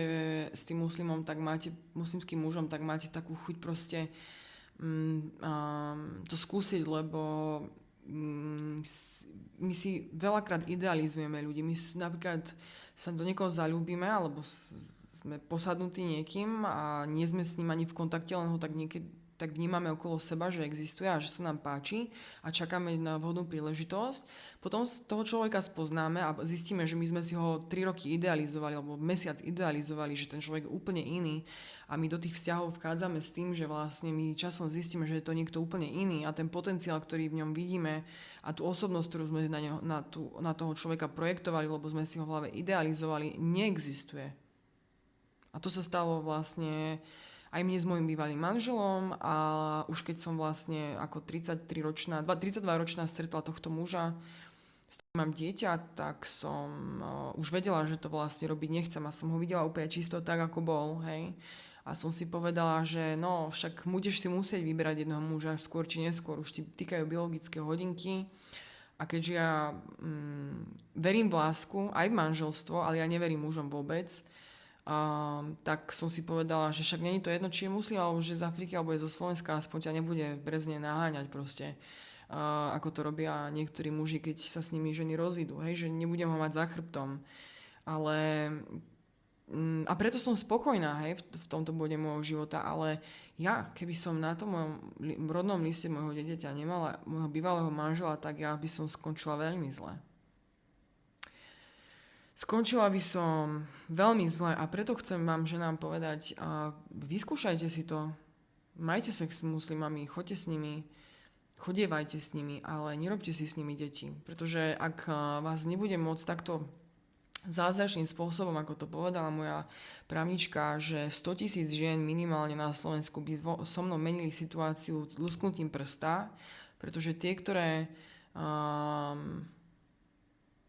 s tým muslimským mužom, tak máte takú chuť proste to skúsiť, lebo my si veľakrát idealizujeme ľudí. My napríklad sa do niekoho zaľúbime alebo sme posadnutí niekým a nie sme s ním ani v kontakte, len ho tak vnímame okolo seba, že existuje a že sa nám páči a čakáme na vhodnú príležitosť. Potom toho človeka spoznáme a zistíme, že my sme si ho 3 roky idealizovali alebo mesiac idealizovali, že ten človek je úplne iný a my do tých vzťahov vchádzame s tým, že vlastne my časom zistíme, že je to niekto úplne iný a ten potenciál, ktorý v ňom vidíme a tú osobnosť, ktorú sme na toho človeka projektovali, lebo sme si ho v hlave idealizovali, neexistuje. A to sa stalo vlastne aj mne s mojím bývalým manželom a už keď som vlastne ako 32-ročná stretla tohto muža, s ktorým mám dieťa, tak som už vedela, že to vlastne robiť nechcem a som ho videla úplne čisto tak, ako bol, hej. A som si povedala, že no, však budeš si musieť vyberať jedného muža skôr či neskôr, už ti týkajú biologické hodinky a keďže ja verím v lásku, aj v manželstvo, ale ja neverím mužom vôbec, tak som si povedala, že však nie je to jedno, či je muslim, alebo že z Afriky, alebo je zo Slovenska, aspoň ťa nebude brezne naháňať proste, ako to robia niektorí muži, keď sa s nimi ženy rozídu, hej, že nebudem ho mať za chrbtom. A preto som spokojná, hej, v tomto bode môjho života, ale ja, keby som na tom mojom rodnom liste môjho dieťaťa nemala môjho bývalého manžela, tak ja by som skončila veľmi zle. Skončila by som veľmi zle a preto chcem vám ženám povedať, vyskúšajte si to, majte sex s muslimami, choďte s nimi, chodievajte s nimi, ale nerobte si s nimi deti, pretože ak vás nebude môcť takto zázračným spôsobom, ako to povedala moja právnička, že 100 000 žien minimálne na Slovensku by so mnou menili situáciu lusknutím prsta, pretože tie, ktoré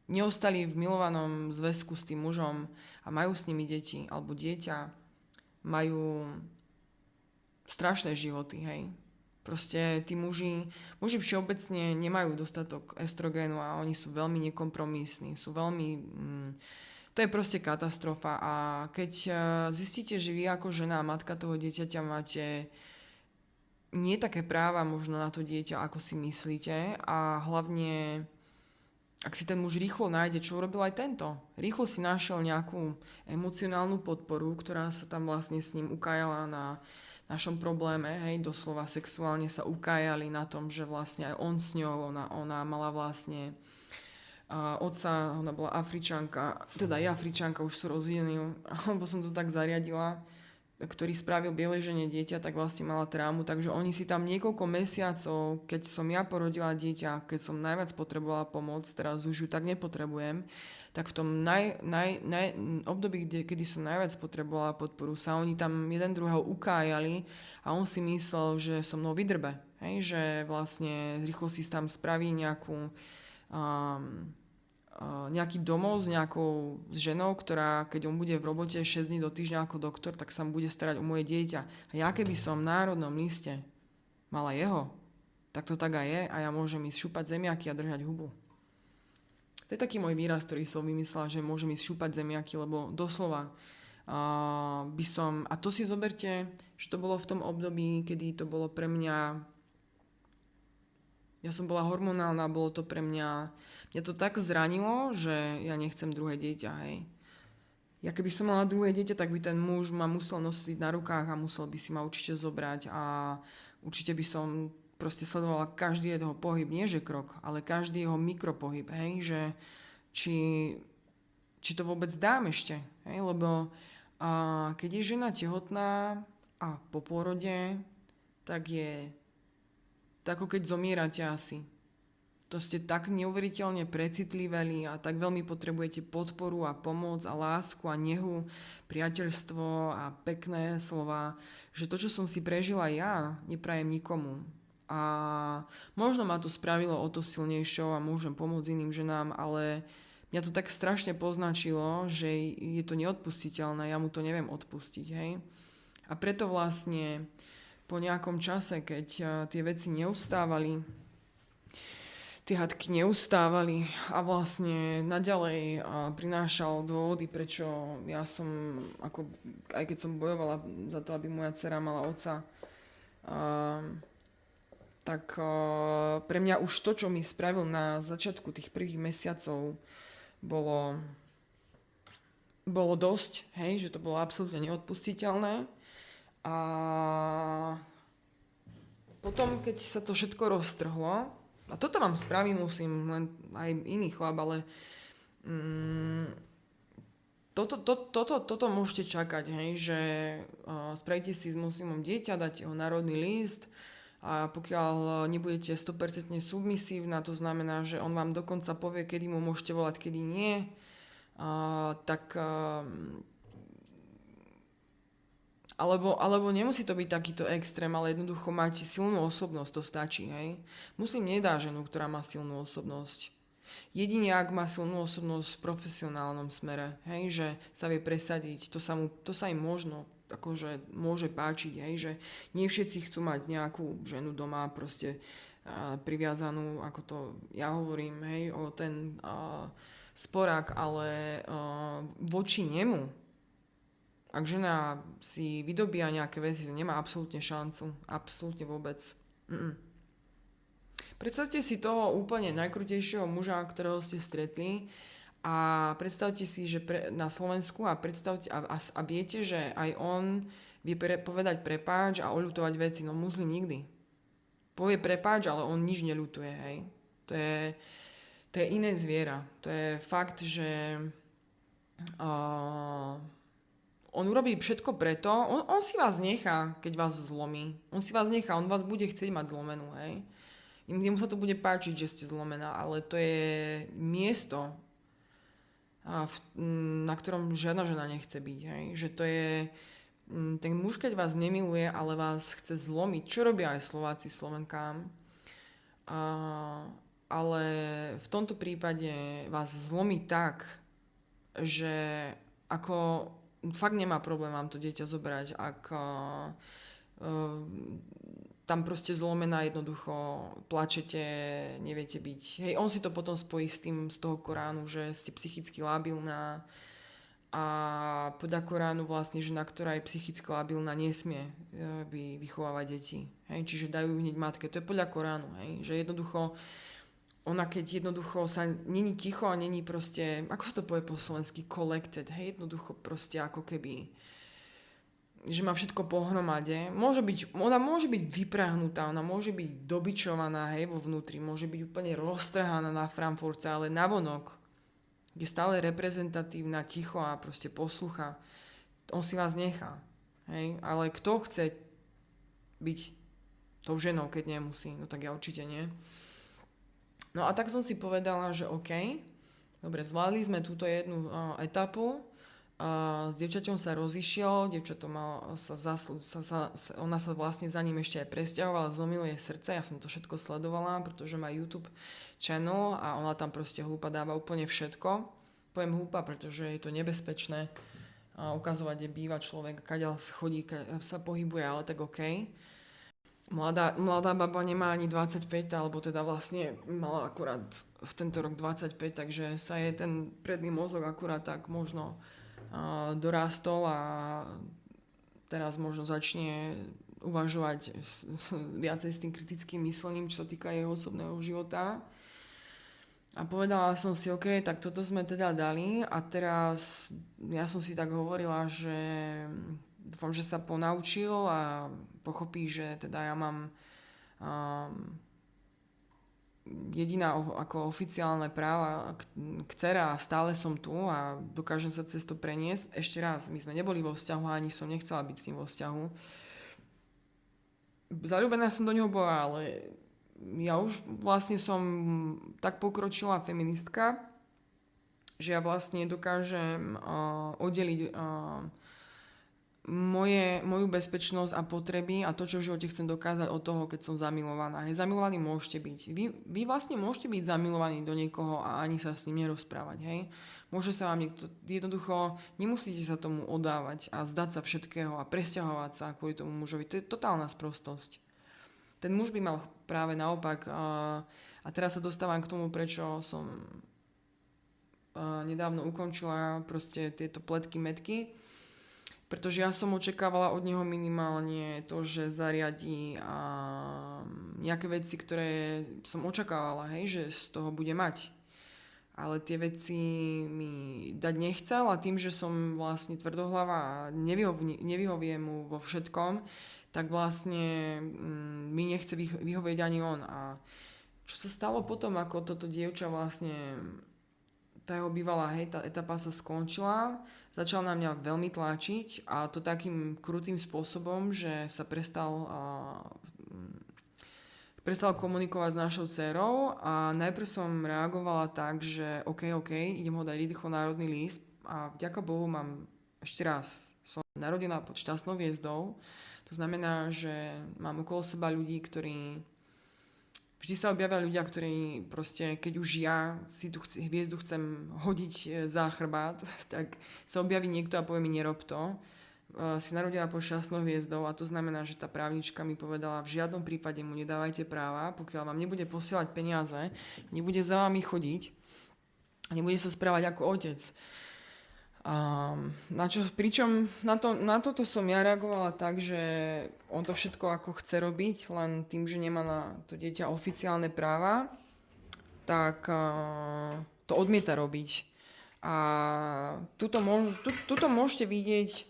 neostali v milovanom zväzku s tým mužom a majú s nimi deti alebo dieťa, majú strašné životy, hej. Proste tí muži všeobecne nemajú dostatok estrogénu a oni sú veľmi nekompromisní, to je proste katastrofa a keď zistíte, že vy ako žena a matka toho dieťaťa máte nie také práva možno na to dieťa, ako si myslíte a hlavne ak si ten muž rýchlo nájde, čo urobil aj tento. Rýchlo si našiel nejakú emocionálnu podporu, ktorá sa tam vlastne s ním ukájala na našom probléme, hej, doslova sexuálne sa ukájali na tom, že vlastne aj on s ňou, ona mala vlastne otca, ona bola Afričanka, teda je Afričanka, už sú rozjedení, alebo som to tak zariadila, ktorý spravil bielej žene dieťa, tak vlastne mala traumu, takže oni si tam niekoľko mesiacov, keď som ja porodila dieťa, keď som najviac potrebovala pomoc, teraz už ju tak nepotrebujem, tak v tom období, kedy som najviac potrebovala podporu, sa oni tam jeden druhého ukájali a on si myslel, že so mnou vydrbe, hej? Že vlastne rýchlo si tam spraví nejaký domov s nejakou ženou, ktorá, keď on bude v robote 6 dní do týždňa ako doktor, tak sa mu bude starať o moje dieťa. A ja keby som v národnom liste mala jeho, tak to tak aj je a ja môžem ísť šúpať zemiaky a držať hubu. To je taký môj výraz, ktorý som vymyslela, že môžem ísť šúpať zemiaky, lebo doslova by som... A to si zoberte, že to bolo v tom období, kedy to bolo pre mňa... Ja som bola hormonálna, bolo to pre mňa... Mňa to tak zranilo, že ja nechcem druhé dieťa, hej. Ja keby som mala druhé dieťa, tak by ten muž ma musel nosiť na rukách a musel by si ma určite zobrať a určite by som proste sledovala každý jeho pohyb, nie že krok, ale každý jeho mikropohyb, hej, že či to vôbec dám ešte, hej, lebo keď je žena tehotná a po pôrode, tak je ako keď zomierate asi. To ste tak neuveriteľne precitliveli a tak veľmi potrebujete podporu a pomoc a lásku a nehu, priateľstvo a pekné slova, že to, čo som si prežila ja, neprajem nikomu. A možno ma to spravilo o to silnejšou a môžem pomôcť iným ženám, ale mňa to tak strašne poznačilo, že je to neodpustiteľné, ja mu to neviem odpustiť, hej. A preto vlastne po nejakom čase, keď tie veci neustávali, tie hádky neustávali a vlastne naďalej prinášal dôvody, prečo ja som, aj keď som bojovala za to, aby moja dcera mala otca, tak pre mňa už to, čo mi spravil na začiatku tých prvých mesiacov, bolo dosť, hej, že to bolo absolútne neodpustiteľné. A potom, keď sa to všetko roztrhlo, a toto vám spraví, musím, len aj iný chlap, ale toto môžete čakať, hej, že spravíte si s muslimom dieťa, dáte ho národný list a pokiaľ nebudete 100% submisívna, to znamená, že on vám dokonca povie, kedy mu môžete volať, kedy nie, tak... Alebo nemusí to byť takýto extrém, ale jednoducho máte silnú osobnosť, to stačí, hej. Muslim nedá ženu, ktorá má silnú osobnosť. Jedine ak má silnú osobnosť v profesionálnom smere, hej, že sa vie presadiť, to sa im možno, akože môže páčiť, hej, že nie všetci chcú mať nejakú ženu doma proste priviazanú, ako to ja hovorím, hej, o ten sporák, ale voči nemu. Ak žena si vydobíja nejaké veci, to nemá absolútne šancu. Absolútne vôbec. Predstavte si toho úplne najkrutejšieho muža, ktorého ste stretli a predstavte si, že na Slovensku a viete, že aj on vie povedať prepáč a oľutovať veci. No muslim nikdy. Povie prepáč, ale on nič neľutuje, hej. To je iné zviera. To je fakt, že... On urobí všetko preto, on si vás nechá, keď vás zlomí. On si vás nechá, on vás bude chcieť mať zlomenú, hej. Jemu sa to bude páčiť, že ste zlomená, ale to je miesto, na ktorom žiadna žena nechce byť, hej. Že to je, ten muž, keď vás nemiluje, ale vás chce zlomiť, čo robia aj Slováci Slovenkám, ale v tomto prípade vás zlomí tak, že ako... Fakt nemá problém vám to dieťa zobrať, ak tam proste zlomená jednoducho, plačete, neviete byť. Hej, on si to potom spojí z toho Koránu, že ste psychicky labilná a podľa Koránu vlastne žena, ktorá je psychicky labilná, nesmie vychovávať deti. Hej, čiže dajú hneď matke. To je podľa Koránu, hej, že jednoducho ona keď jednoducho sa není ticho a není proste, ako sa to povie po slovensky, collected, hej, jednoducho proste ako keby, že má všetko pohromade. Ona môže byť vyprahnutá, ona môže byť dobičovaná, hej, vo vnútri, môže byť úplne roztrhaná na Frankfurtce, ale navonok je stále reprezentatívna, ticho a proste poslucha. On si vás nechá, hej, ale kto chce byť tou ženou, keď nemusí, no tak ja určite nie. No a tak som si povedala, že OK, dobre, zvládli sme túto jednu etapu, s dievčaťom sa rozišiel, dievčato ona sa vlastne za ním ešte aj presťahovala, zlomilo jej srdce, ja som to všetko sledovala, pretože má YouTube channel a ona tam proste hlúpa dáva úplne všetko. Poviem hlúpa, pretože je to nebezpečné ukazovať, kde býva človek, kadeľ chodí, sa pohybuje, ale tak OK. Mladá baba nemá ani 25, alebo teda vlastne mala akurát v tento rok 25, takže sa jej ten predný mozog akurát tak možno dorástol a teraz možno začne uvažovať viacej s tým kritickým myslením, čo sa týka jeho osobného života. A povedala som si, OK, tak toto sme teda dali a teraz ja som si tak hovorila, že dúfam, že sa ponaučil a pochopí, že teda ja mám jediná ako oficiálne práva k dcere a stále som tu a dokážem sa cez to preniesť. Ešte raz, my sme neboli vo vzťahu a ani som nechcela byť s ním vo vzťahu. Zaľúbená som do neho bola, ale ja už vlastne som tak pokročilá feministka, že ja vlastne dokážem oddeliť moju bezpečnosť a potreby a to, čo v živote chcem dokázať od toho, keď som zamilovaná. Hej, zamilovaní môžete byť. Vy vlastne môžete byť zamilovaní do niekoho a ani sa s ním nerozprávať. Hej. Môže sa vám niekto, jednoducho, nemusíte sa tomu odávať a zdať sa všetkého a presťahovať sa kvôli tomu mužovi. To je totálna sprostosť. Ten muž by mal práve naopak a teraz sa dostávam k tomu, prečo som nedávno ukončila proste tieto pletky, metky. Pretože ja som očakávala od neho minimálne to, že zariadí nejaké veci, ktoré som očakávala, hej, že z toho bude mať. Ale tie veci mi dať nechcel a tým, že som vlastne tvrdohlava a nevyhovie mu vo všetkom, tak vlastne mi nechce vyhovieť ani on. A čo sa stalo potom, ako toto dievča vlastne, tá jeho bývalá, hej, tá etapa sa skončila, začal na mňa veľmi tlačiť a to takým krutým spôsobom, že sa prestal komunikovať s našou dcerou a najprv som reagovala tak, že OK, idem ho dať rýchlo národný list a vďaka Bohu mám, ešte raz, som narodená pod šťastnou hviezdou, to znamená, že mám okolo seba ľudí, ktorí vždy sa objavia ľudia, ktorí proste, keď už ja si tú hviezdu chcem hodiť za chrbát, tak sa objaví niekto a povie mi, nerob to. Si narodila pod šťastnou hviezdou a to znamená, že tá právnička mi povedala, v žiadnom prípade mu nedávajte práva, pokiaľ vám nebude posielať peniaze, nebude za vami chodiť a nebude sa správať ako otec. Pričom na toto som ja reagovala tak, že on to všetko ako chce robiť, len tým, že nemá na to dieťa oficiálne práva, tak to odmieta robiť. A tuto môžete vidieť,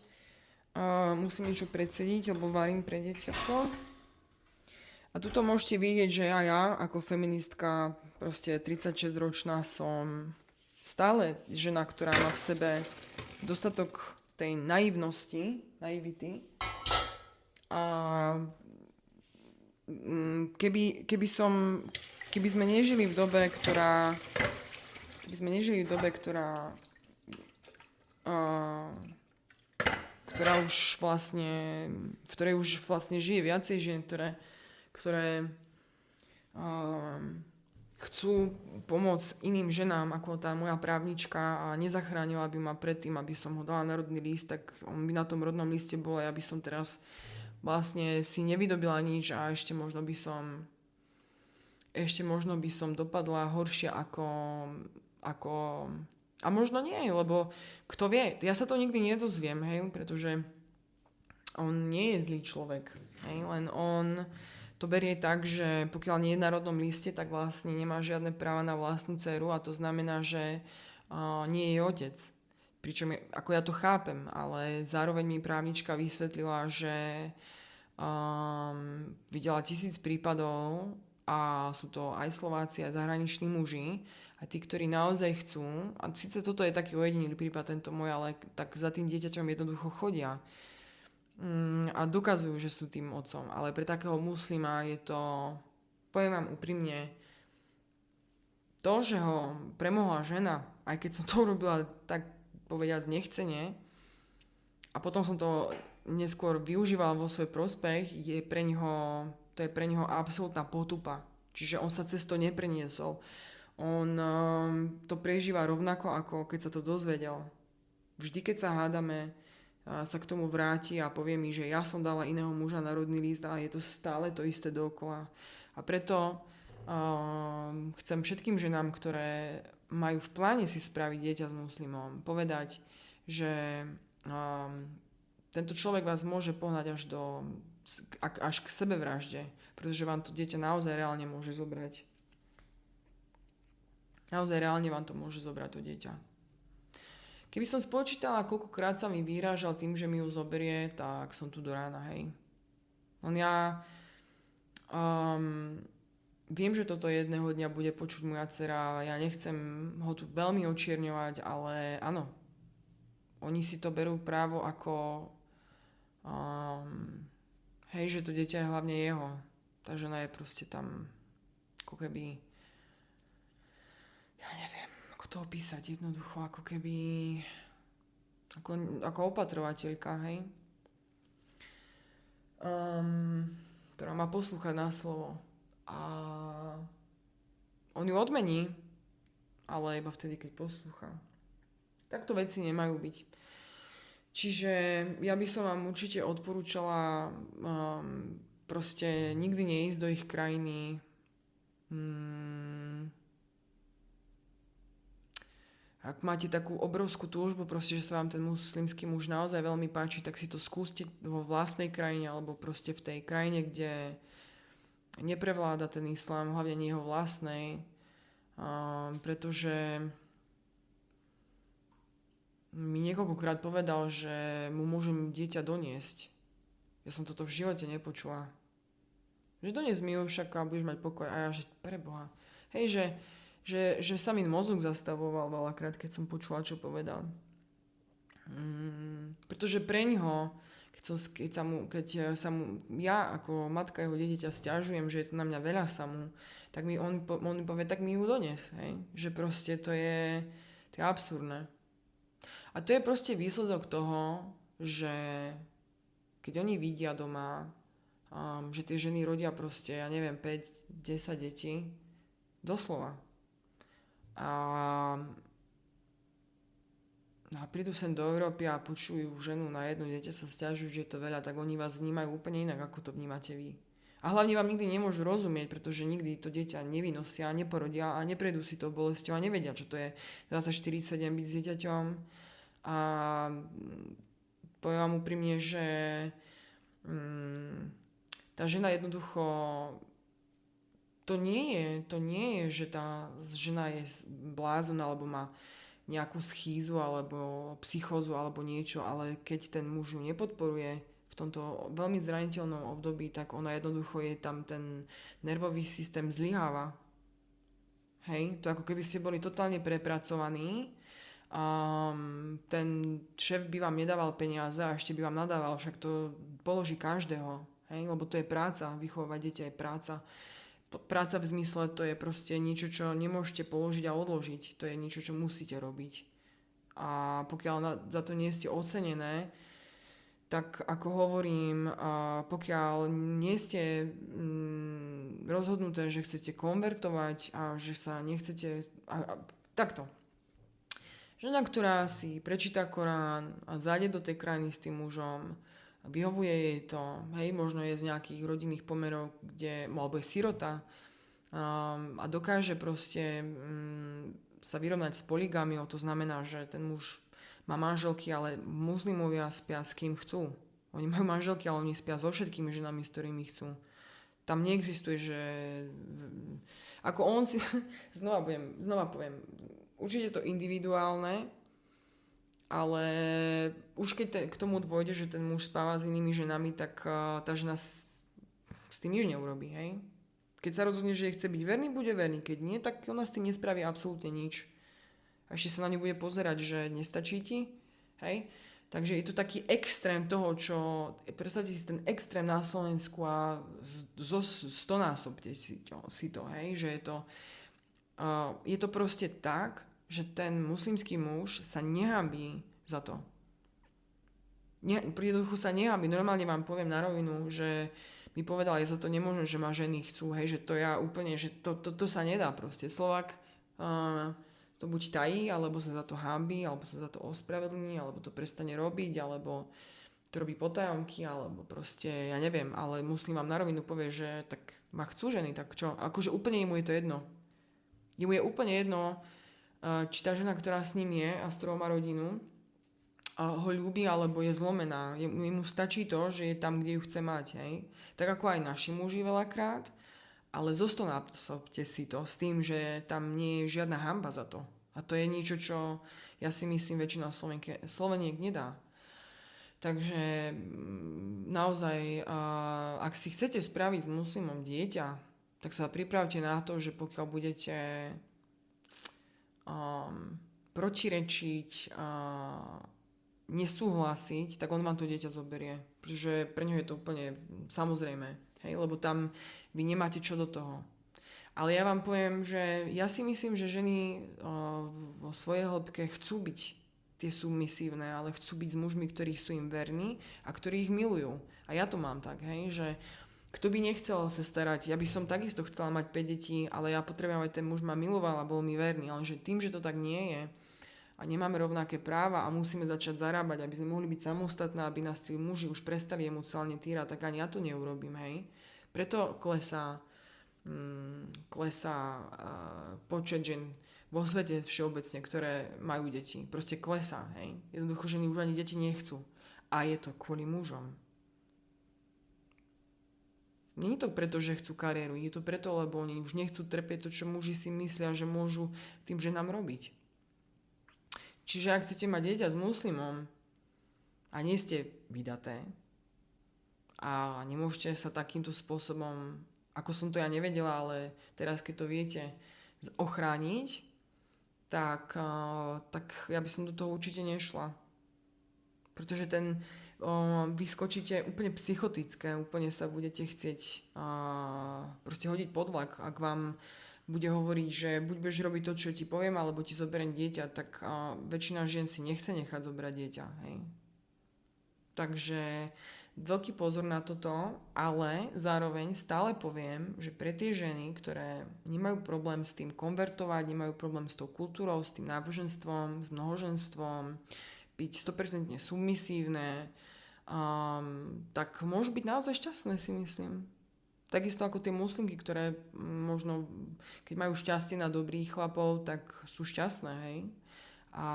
musím niečo predsediť, lebo varím pre dieťatko. A tuto môžete vidieť, že ja ako feministka, proste 36-ročná som stále žena, ktorá má v sebe dostatok tej naivity. A keby sme nežili v dobe, ktorá už vlastne, v ktorej už vlastne žije viacej žien, ktoré chcú pomôcť iným ženám, ako tá moja právnička a nezachránila by ma predtým, aby som ho dala na rodný list, tak on by na tom rodnom liste bol a ja by som teraz vlastne si nevydobila nič a ešte možno by som dopadla horšie ako a možno nie, lebo kto vie, ja sa to nikdy nedozviem, hej, pretože on nie je zlý človek, hej, len on to berie tak, že pokiaľ nie je na rodnom liste, tak vlastne nemá žiadne práva na vlastnú dceru a to znamená, že nie je otec. Pričom, ako ja to chápem, ale zároveň mi právnička vysvetlila, že videla 1000 prípadov a sú to aj Slováci, aj zahraniční muži a tí, ktorí naozaj chcú, a síce toto je taký ojedinelý prípad, tento môj, ale tak za tým dieťaťom jednoducho chodia a dokazujú, že sú tým otcom. Ale pre takého muslima je to, poviem vám úprimne, to, že ho premohla žena, aj keď som to urobila tak povediať nechcene a potom som to neskôr využíval vo svoj prospech, to je pre neho absolútna potupa. Čiže on sa cez to nepreniesol. On to prežíva rovnako, ako keď sa to dozvedel. Vždy, keď sa hádame, sa k tomu vráti a povie mi, že ja som dala iného muža na rodný list a je to stále to isté dookola. A preto chcem všetkým ženám, ktoré majú v pláne si spraviť dieťa s muslimom, povedať, že tento človek vás môže pohnať až k sebevražde, pretože vám to dieťa naozaj reálne môže zobrať. Naozaj reálne vám to môže zobrať to dieťa. Keby som spočítala, koľkokrát sa mi vyhrážal tým, že mi ju zoberie, tak som tu do rána, hej. Len ja viem, že toto jedného dňa bude počuť moja dcera, ja nechcem ho tu veľmi očierňovať, ale áno, oni si to berú právo ako že to dieťa je hlavne jeho. Tá žena je proste tam ako keby, ja neviem, ako to opísať jednoducho, ako keby ako opatrovateľka, hej, ktorá má poslúchať na slovo a on ju odmení, ale iba vtedy, keď poslúcha. Takto veci nemajú byť. Čiže ja by som vám určite odporúčala proste nikdy neísť do ich krajiny. Ak máte takú obrovskú túžbu, proste, že sa vám ten muslimský muž naozaj veľmi páči, tak si to skúste vo vlastnej krajine alebo proste v tej krajine, kde neprevláda ten islám, hlavne nie jeho vlastnej, pretože mi niekoľkokrát povedal, že mu môžem dieťa doniesť. Ja som toto v živote nepočula. Že doniesť mi ju však a budeš mať pokoj. A ja, že preboha. Hej, že sa mi mozog zastavoval veľakrát, keď som počula, čo povedal. Pretože pre ňoho, keď sa mu ja ako matka jeho dieťaťa sťažujem, že je to na mňa veľa samu, tak on mi povie, tak mi ju donies. Hej? Že proste to je absurdné. A to je proste výsledok toho, že keď oni vidia doma, že tie ženy rodia proste, ja neviem, 5-10 detí, doslova. A prídu sem do Európy a počujú ženu na jedno dieťa sa sťažujú, že je to veľa, tak oni vás vnímajú úplne inak, ako to vnímate vy. A hlavne vám nikdy nemôžu rozumieť, pretože nikdy to dieťa nevynosia, neporodia a neprejdú si to bolesťou a nevedia, čo to je 24/7 byť s dieťaťom. A poviem vám úprimne, že tá žena jednoducho to nie je, že tá žena je blázon alebo má nejakú schýzu alebo psychózu alebo niečo, ale keď ten muž ju nepodporuje v tomto veľmi zraniteľnom období, tak ona jednoducho je tam ten nervový systém zlyháva. Hej, to ako keby ste boli totálne prepracovaní. Ten šéf by vám nedával peniaze a ešte by vám nadával, však to položí každého, hej? Lebo to je práca, vychovávať dieťa je práca. Práca v zmysle to je proste niečo, čo nemôžete položiť a odložiť, to je niečo, čo musíte robiť. A pokiaľ za to nie ste ocenené, tak ako hovorím, pokiaľ nie ste rozhodnuté, že chcete konvertovať a že sa nechcete takto. Žena, ktorá si prečíta Korán a zájde do tej krajiny s tým mužom, vyhovuje jej to, hej, možno je z nejakých rodinných pomerov, alebo je sirota a dokáže proste sa vyrovnať s poligamiou, to znamená, že ten muž má manželky, ale muslimovia spia s kým chcú. Oni majú manželky, ale oni spia so všetkými ženami, s ktorými chcú. Tam neexistuje, že ako on si, znova poviem, určite to individuálne, ale už keď k tomu dôjde, že ten muž spáva s inými ženami, tak tá žena s tým nič neurobí, hej. Keď sa rozhodne, že chce byť verný, bude verný. Keď nie, tak ona s tým nespraví absolútne nič. A ešte sa na ňu bude pozerať, že nestačí ti, hej. Takže je to taký extrém toho, čo... Predstavte si ten extrém na Slovensku a stonásobte si to, hej, že je to proste tak, že ten muslimský muž sa nehanbí za to. Jednoducho sa nehanbí. Normálne vám poviem na rovinu, že mi povedal, je za to nemožné, že ma ženy chcú, hej, že to ja úplne, že to sa nedá proste. Slovák to buď tají, alebo sa za to hanbí, alebo sa za to ospravedlní, alebo to prestane robiť, alebo to robí potajomky, alebo proste, ja neviem, ale muslim vám na rovinu povie, že tak ma chcú ženy, tak čo? Akože úplne mu je to jedno. Jemu je úplne jedno, či tá žena, ktorá s ním je a s ktorou má rodinu, ho ľúbi alebo je zlomená. Mu stačí to, že je tam, kde ju chce mať. Hej? Tak ako aj naši muži veľakrát, ale zostonásobte si to s tým, že tam nie je žiadna hanba za to. A to je niečo, čo ja si myslím väčšina Sloveniek nedá. Takže naozaj, ak si chcete spraviť s muslimom dieťa, tak sa pripravte na to, že pokiaľ budete protirečiť, nesúhlasiť, tak on vám to dieťa zoberie. Pretože pre ňo je to úplne samozrejme. Hej? Lebo tam vy nemáte čo do toho. Ale ja vám poviem, že ja si myslím, že ženy vo svojej hĺbke chcú byť tie submisívne, ale chcú byť s mužmi, ktorí sú im verní a ktorí ich milujú. A ja to mám tak, hej, že kto by nechcel sa starať, ja by som takisto chcela mať 5 detí, ale ja potrebujem, aby ten muž ma miloval a bol mi verný. Ale že tým, že to tak nie je a nemáme rovnaké práva a musíme začať zarábať, aby sme mohli byť samostatné, aby nás tí muži už prestali emocionálne týrať, tak ani ja to neurobím, hej. Preto klesá počet žien vo svete všeobecne, ktoré majú deti. Proste klesá, hej. Jednoducho ženy už ani deti nechcú. A je to kvôli mužom. Nie je to preto, že chcú kariéru, je to preto, lebo oni už nechcú trpieť to, čo muži si myslia, že môžu tým ženám robiť. Čiže ak chcete mať dieťa s muslimom a nie ste vydaté a nemôžete sa takýmto spôsobom, ako som to ja nevedela, ale teraz keď to viete, ochrániť, tak ja by som do toho určite nešla. Pretože vy skočíte úplne psychotické, úplne sa budete chcieť proste hodiť pod vlak, ak vám bude hovoriť, že buď budeš robiť to, čo ti poviem, alebo ti zoberiem dieťa, tak väčšina žien si nechce nechať zobrať dieťa. Hej? Takže veľký pozor na toto, ale zároveň stále poviem, že pre tie ženy, ktoré nemajú problém s tým konvertovať, nemajú problém s tou kultúrou, s tým náboženstvom, s mnohoženstvom, byť 100% submisívne, tak môžu byť naozaj šťastné, si myslím. Takisto ako tie muslimky, ktoré možno, keď majú šťastie na dobrých chlapov, tak sú šťastné, hej. A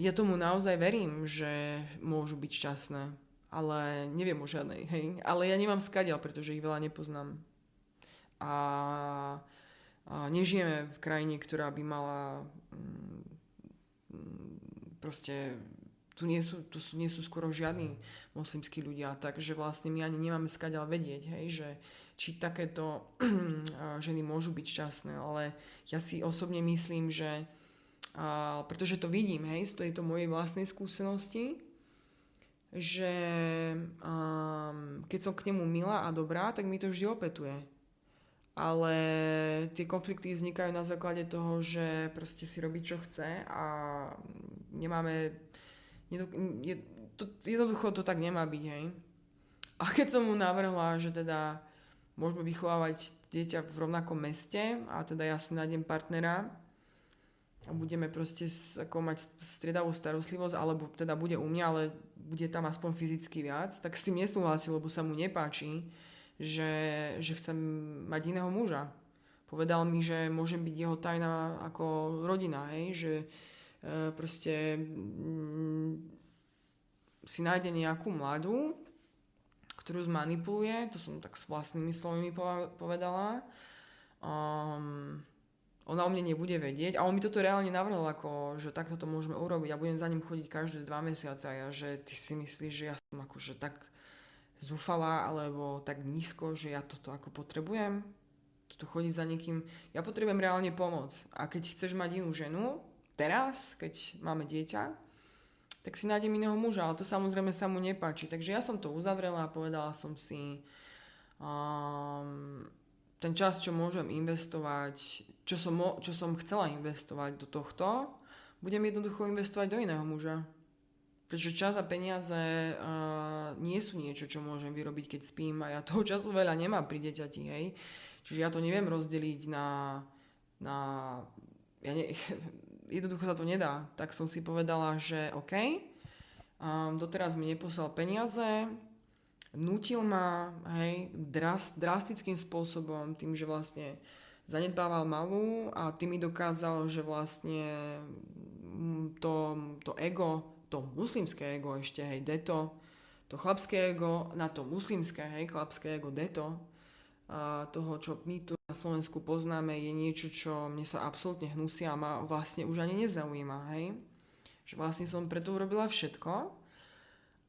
ja tomu naozaj verím, že môžu byť šťastné, ale neviem o žiadnej, hej. Ale ja nemám skadiaľ, pretože ich veľa nepoznám. A nežijeme v krajine, ktorá by mala proste... Tu nie sú skoro žiadni moslimskí ľudia, takže vlastne my ani nemáme skadiaľ vedieť, hej, že či takéto ženy môžu byť šťastné, ale ja si osobne myslím, že pretože to vidím, hej, z tejto mojej vlastnej skúsenosti, že keď som k nemu milá a dobrá, tak mi to vždy opetuje. Ale tie konflikty vznikajú na základe toho, že proste si robí, čo chce a nemáme... Jednoducho to tak nemá byť, hej. A keď som mu navrhla, že teda môžeme vychovávať dieťa v rovnakom meste a teda ja si nájdem partnera a budeme proste mať striedavú starostlivosť, alebo teda bude u mňa, ale bude tam aspoň fyzicky viac, tak s tým nesúhlasil, lebo sa mu nepáči, že chcem mať iného muža. Povedal mi, že môžem byť jeho tajná ako rodina, hej, že proste si nájde nejakú mladú, ktorú zmanipuluje, to som tak s vlastnými slovami povedala. Ona o mne nebude vedieť a on mi toto reálne navrhol, ako, že takto to môžeme urobiť a budem za ním chodiť každé 2 mesiace a ja, že ty si myslíš, že ja som akože tak zúfalá alebo tak nízko, že ja toto ako potrebujem, toto chodiť za niekým, ja potrebujem reálne pomoc a keď chceš mať inú ženu, teraz, keď máme dieťa, tak si nájdem iného muža, ale to samozrejme sa mu nepáči, takže ja som to uzavrela a povedala som si, ten čas, čo môžem investovať, čo som chcela investovať do tohto, budem jednoducho investovať do iného muža. Pretože čas a peniaze nie sú niečo, čo môžem vyrobiť, keď spím a ja toho času veľa nemám pri dieťati, hej. Čiže ja to neviem rozdeliť jednoducho sa to nedá. Tak som si povedala, že OK, doteraz mi neposlal peniaze, nútil ma, hej, drastickým spôsobom, tým, že vlastne zanedbával malú a tým mi dokázal, že vlastne to ego, to muslimské ego ešte, hej, deto, to chlapské ego na to muslimské, hej, chlapské ego deto, toho, čo my tu na Slovensku poznáme, je niečo, čo mne sa absolútne hnusí a ma vlastne už ani nezaujíma, hej. Že vlastne som preto urobila všetko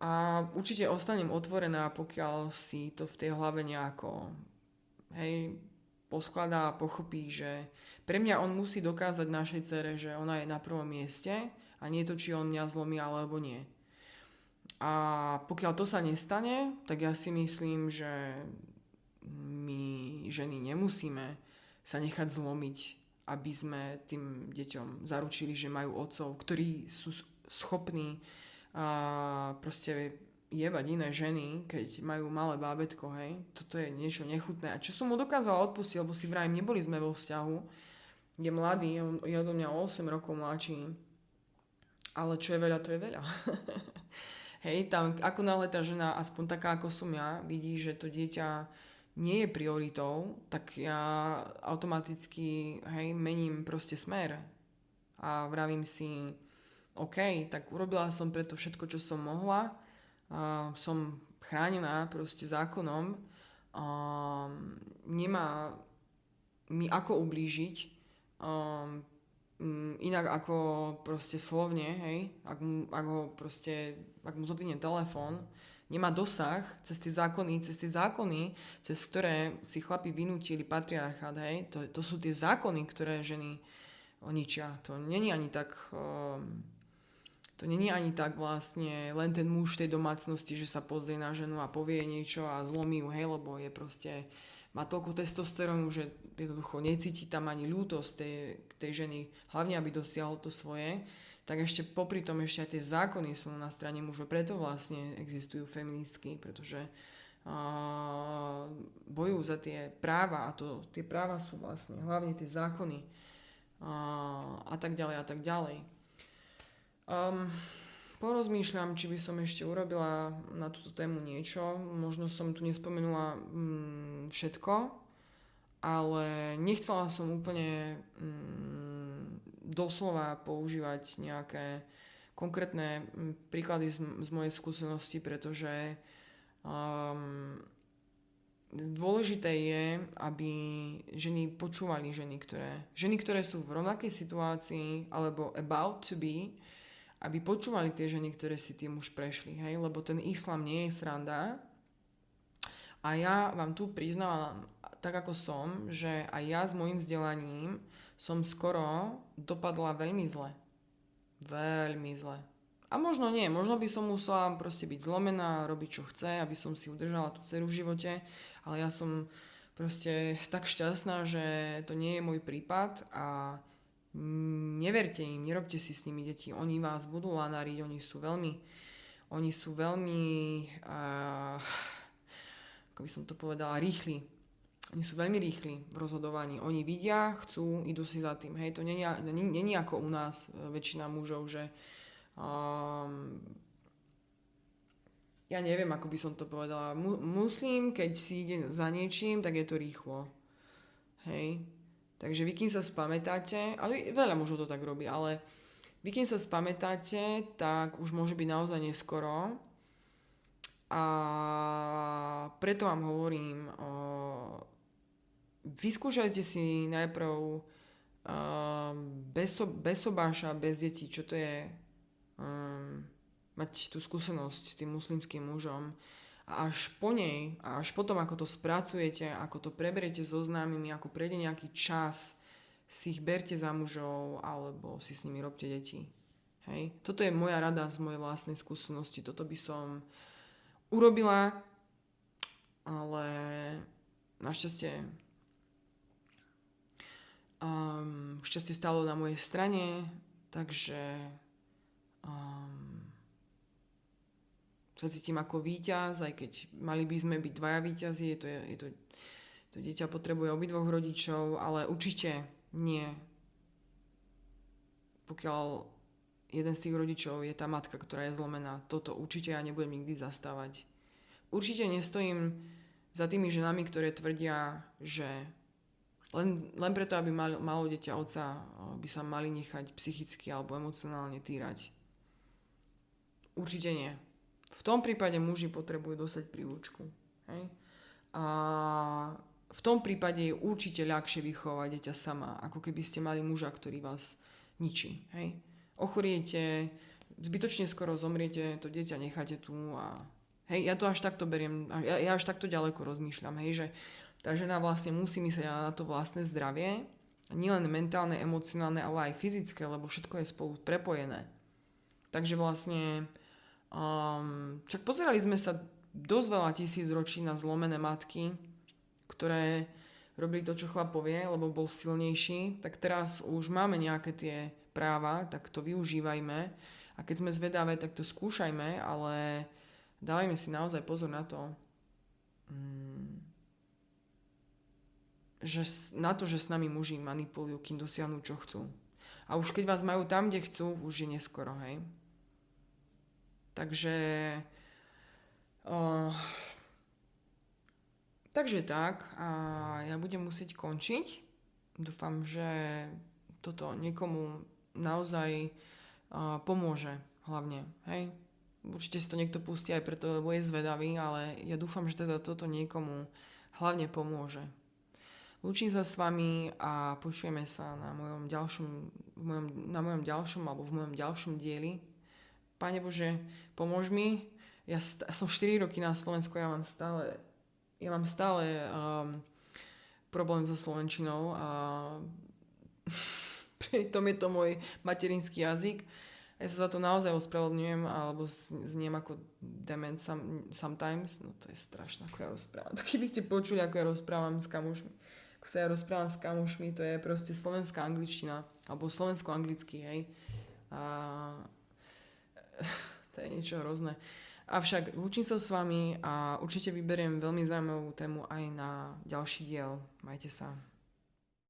a určite ostanem otvorená, pokiaľ si to v tej hlave nejako, hej, poskladá a pochopí, že pre mňa on musí dokázať našej dcere, že ona je na prvom mieste a nie to, či on mňa zlomí alebo nie. A pokiaľ to sa nestane, tak ja si myslím, že my ženy nemusíme sa nechať zlomiť, aby sme tým deťom zaručili, že majú otcov, ktorí sú schopní proste jebať iné ženy, keď majú malé bábätko, hej. Toto je niečo nechutné. A čo som mu dokázala odpustiť, lebo si vrajím, neboli sme vo vzťahu, je mladý, je odo mňa o 8 rokov mladší, ale čo je veľa, to je veľa. Hej, tam ako náhle tá žena, aspoň taká ako som ja, vidí, že to dieťa nie je prioritou, tak ja automaticky, hej, mením proste smer a vravím si, OK, tak urobila som preto všetko, čo som mohla, som chránená proste zákonom, nemá mi ako ublížiť, inak ako proste slovne, hej, ak mu zodvihnem telefón, nemá dosah cez tie zákony, cez ktoré si chlapi vynútili patriarchát, hej, to sú tie zákony, ktoré ženy ničia. To není ani tak vlastne len ten muž v tej domácnosti, že sa pozrie na ženu a povie niečo a zlomí ju, hej, lebo je proste, má toľko testosterónu, že jednoducho necíti tam ani ľútosť tej ženy, hlavne aby dosiahol to svoje, tak ešte popri tom ešte aj tie zákony sú na strane mužov, preto vlastne existujú feministky, pretože bojujú za tie práva a tie práva sú vlastne hlavne tie zákony a tak ďalej a tak ďalej. Porozmýšľam, či by som ešte urobila na túto tému niečo. Možno som tu nespomenula všetko, ale nechcela som úplne doslova používať nejaké konkrétne príklady z mojej skúsenosti, pretože dôležité je, aby ženy počúvali ženy, ktoré sú v rovnakej situácii alebo about to be, aby počúvali tie ženy, ktoré si tým už prešli, hej, lebo ten islám nie je sranda. A ja vám tu priznávam, tak ako som, že aj ja s mojím vzdelaním som skoro dopadla veľmi zle. Veľmi zle. A možno nie, možno by som musela proste byť zlomená, robiť čo chce, aby som si udržala tú dceru v živote, ale ja som proste tak šťastná, že to nie je môj prípad a neverte im, nerobte si s nimi deti, oni vás budú lanariť, oni sú veľmi ako by som to povedala, rýchli. Oni sú veľmi rýchli v rozhodovaní. Oni vidia, chcú, idú si za tým. Hej, to nie ako u nás väčšina mužov, že ja neviem, ako by som to povedala. Muslim, keď si ide za niečím, tak je to rýchlo. Hej. Takže vy, kým sa spamätáte, ale veľa mužov to tak robí, ale vy, kým sa spamätáte, tak už môže byť naozaj neskoro. A preto vám hovorím, vyskúšajte si najprv bez sobáša, bez detí, čo to je mať tú skúsenosť s tým muslimským mužom. A až po nej, a až potom, ako to spracujete, ako to preberiete so známymi, ako prejde nejaký čas, si ich berte za mužov, alebo si s nimi robte deti. Hej? Toto je moja rada z mojej vlastnej skúsenosti. Toto by som urobila, ale našťastie šťastie stálo na mojej strane, takže sa cítim ako víťaz, aj keď mali by sme byť dvaja víťazi, to dieťa potrebuje obidvoch rodičov, ale určite nie. Pokiaľ jeden z tých rodičov je tá matka, ktorá je zlomená, toto určite ja nebudem nikdy zastávať. Určite nestojím za tými ženami, ktoré tvrdia, že len preto, aby malo dieťa otca, by sa mali nechať psychicky alebo emocionálne týrať. Určite nie. V tom prípade muži potrebujú dostať príručku. Hej? A v tom prípade je určite ľahšie vychovať dieťa sama, ako keby ste mali muža, ktorý vás ničí. Hej? Ochoriete, zbytočne skoro zomriete, to dieťa necháte tu a hej, ja to až takto beriem, ja až takto ďaleko rozmýšľam, hej, že tá žena vlastne musí myslieť na to vlastné zdravie, nielen mentálne, emocionálne, ale aj fyzické, lebo všetko je spolu prepojené. Takže vlastne však pozerali sme sa dosť veľa tisícročí na zlomené matky, ktoré robili to, čo chlap povie, lebo bol silnejší, tak teraz už máme nejaké tie práva, tak to využívajme a keď sme zvedavé, tak to skúšajme, ale dávajme si naozaj pozor na to, že na to, že s nami muži manipulujú, kým dosiahnu, čo chcú. A už keď vás majú tam, kde chcú, už je neskoro, hej. Takže tak, a ja budem musieť končiť. Dúfam, že toto niekomu naozaj pomôže hlavne, hej. Určite si to niekto pustí aj preto, lebo je zvedavý, ale ja dúfam, že teda toto niekomu hlavne pomôže. Lúčim sa s vami a počujeme sa na mojom ďalšom alebo v mojom ďalšom dieli. Pane Bože, pomôž mi. Ja som 4 roky na Slovensku, ja mám stále problém so slovenčinou a pritom je to môj materinský jazyk. Ja sa za to naozaj ospravedlňujem, alebo zniem ako dement sometimes. No to je strašné, ako ja rozprávam. To keby ste počuli, ako ja rozprávam s kamošmi. Ako sa ja rozprávam s kamošmi, to je proste slovenská angličtina, alebo slovensko-anglicky, hej. To je niečo hrozné. Avšak lúčim sa s vami a určite vyberiem veľmi zaujímavú tému aj na ďalší diel. Majte sa.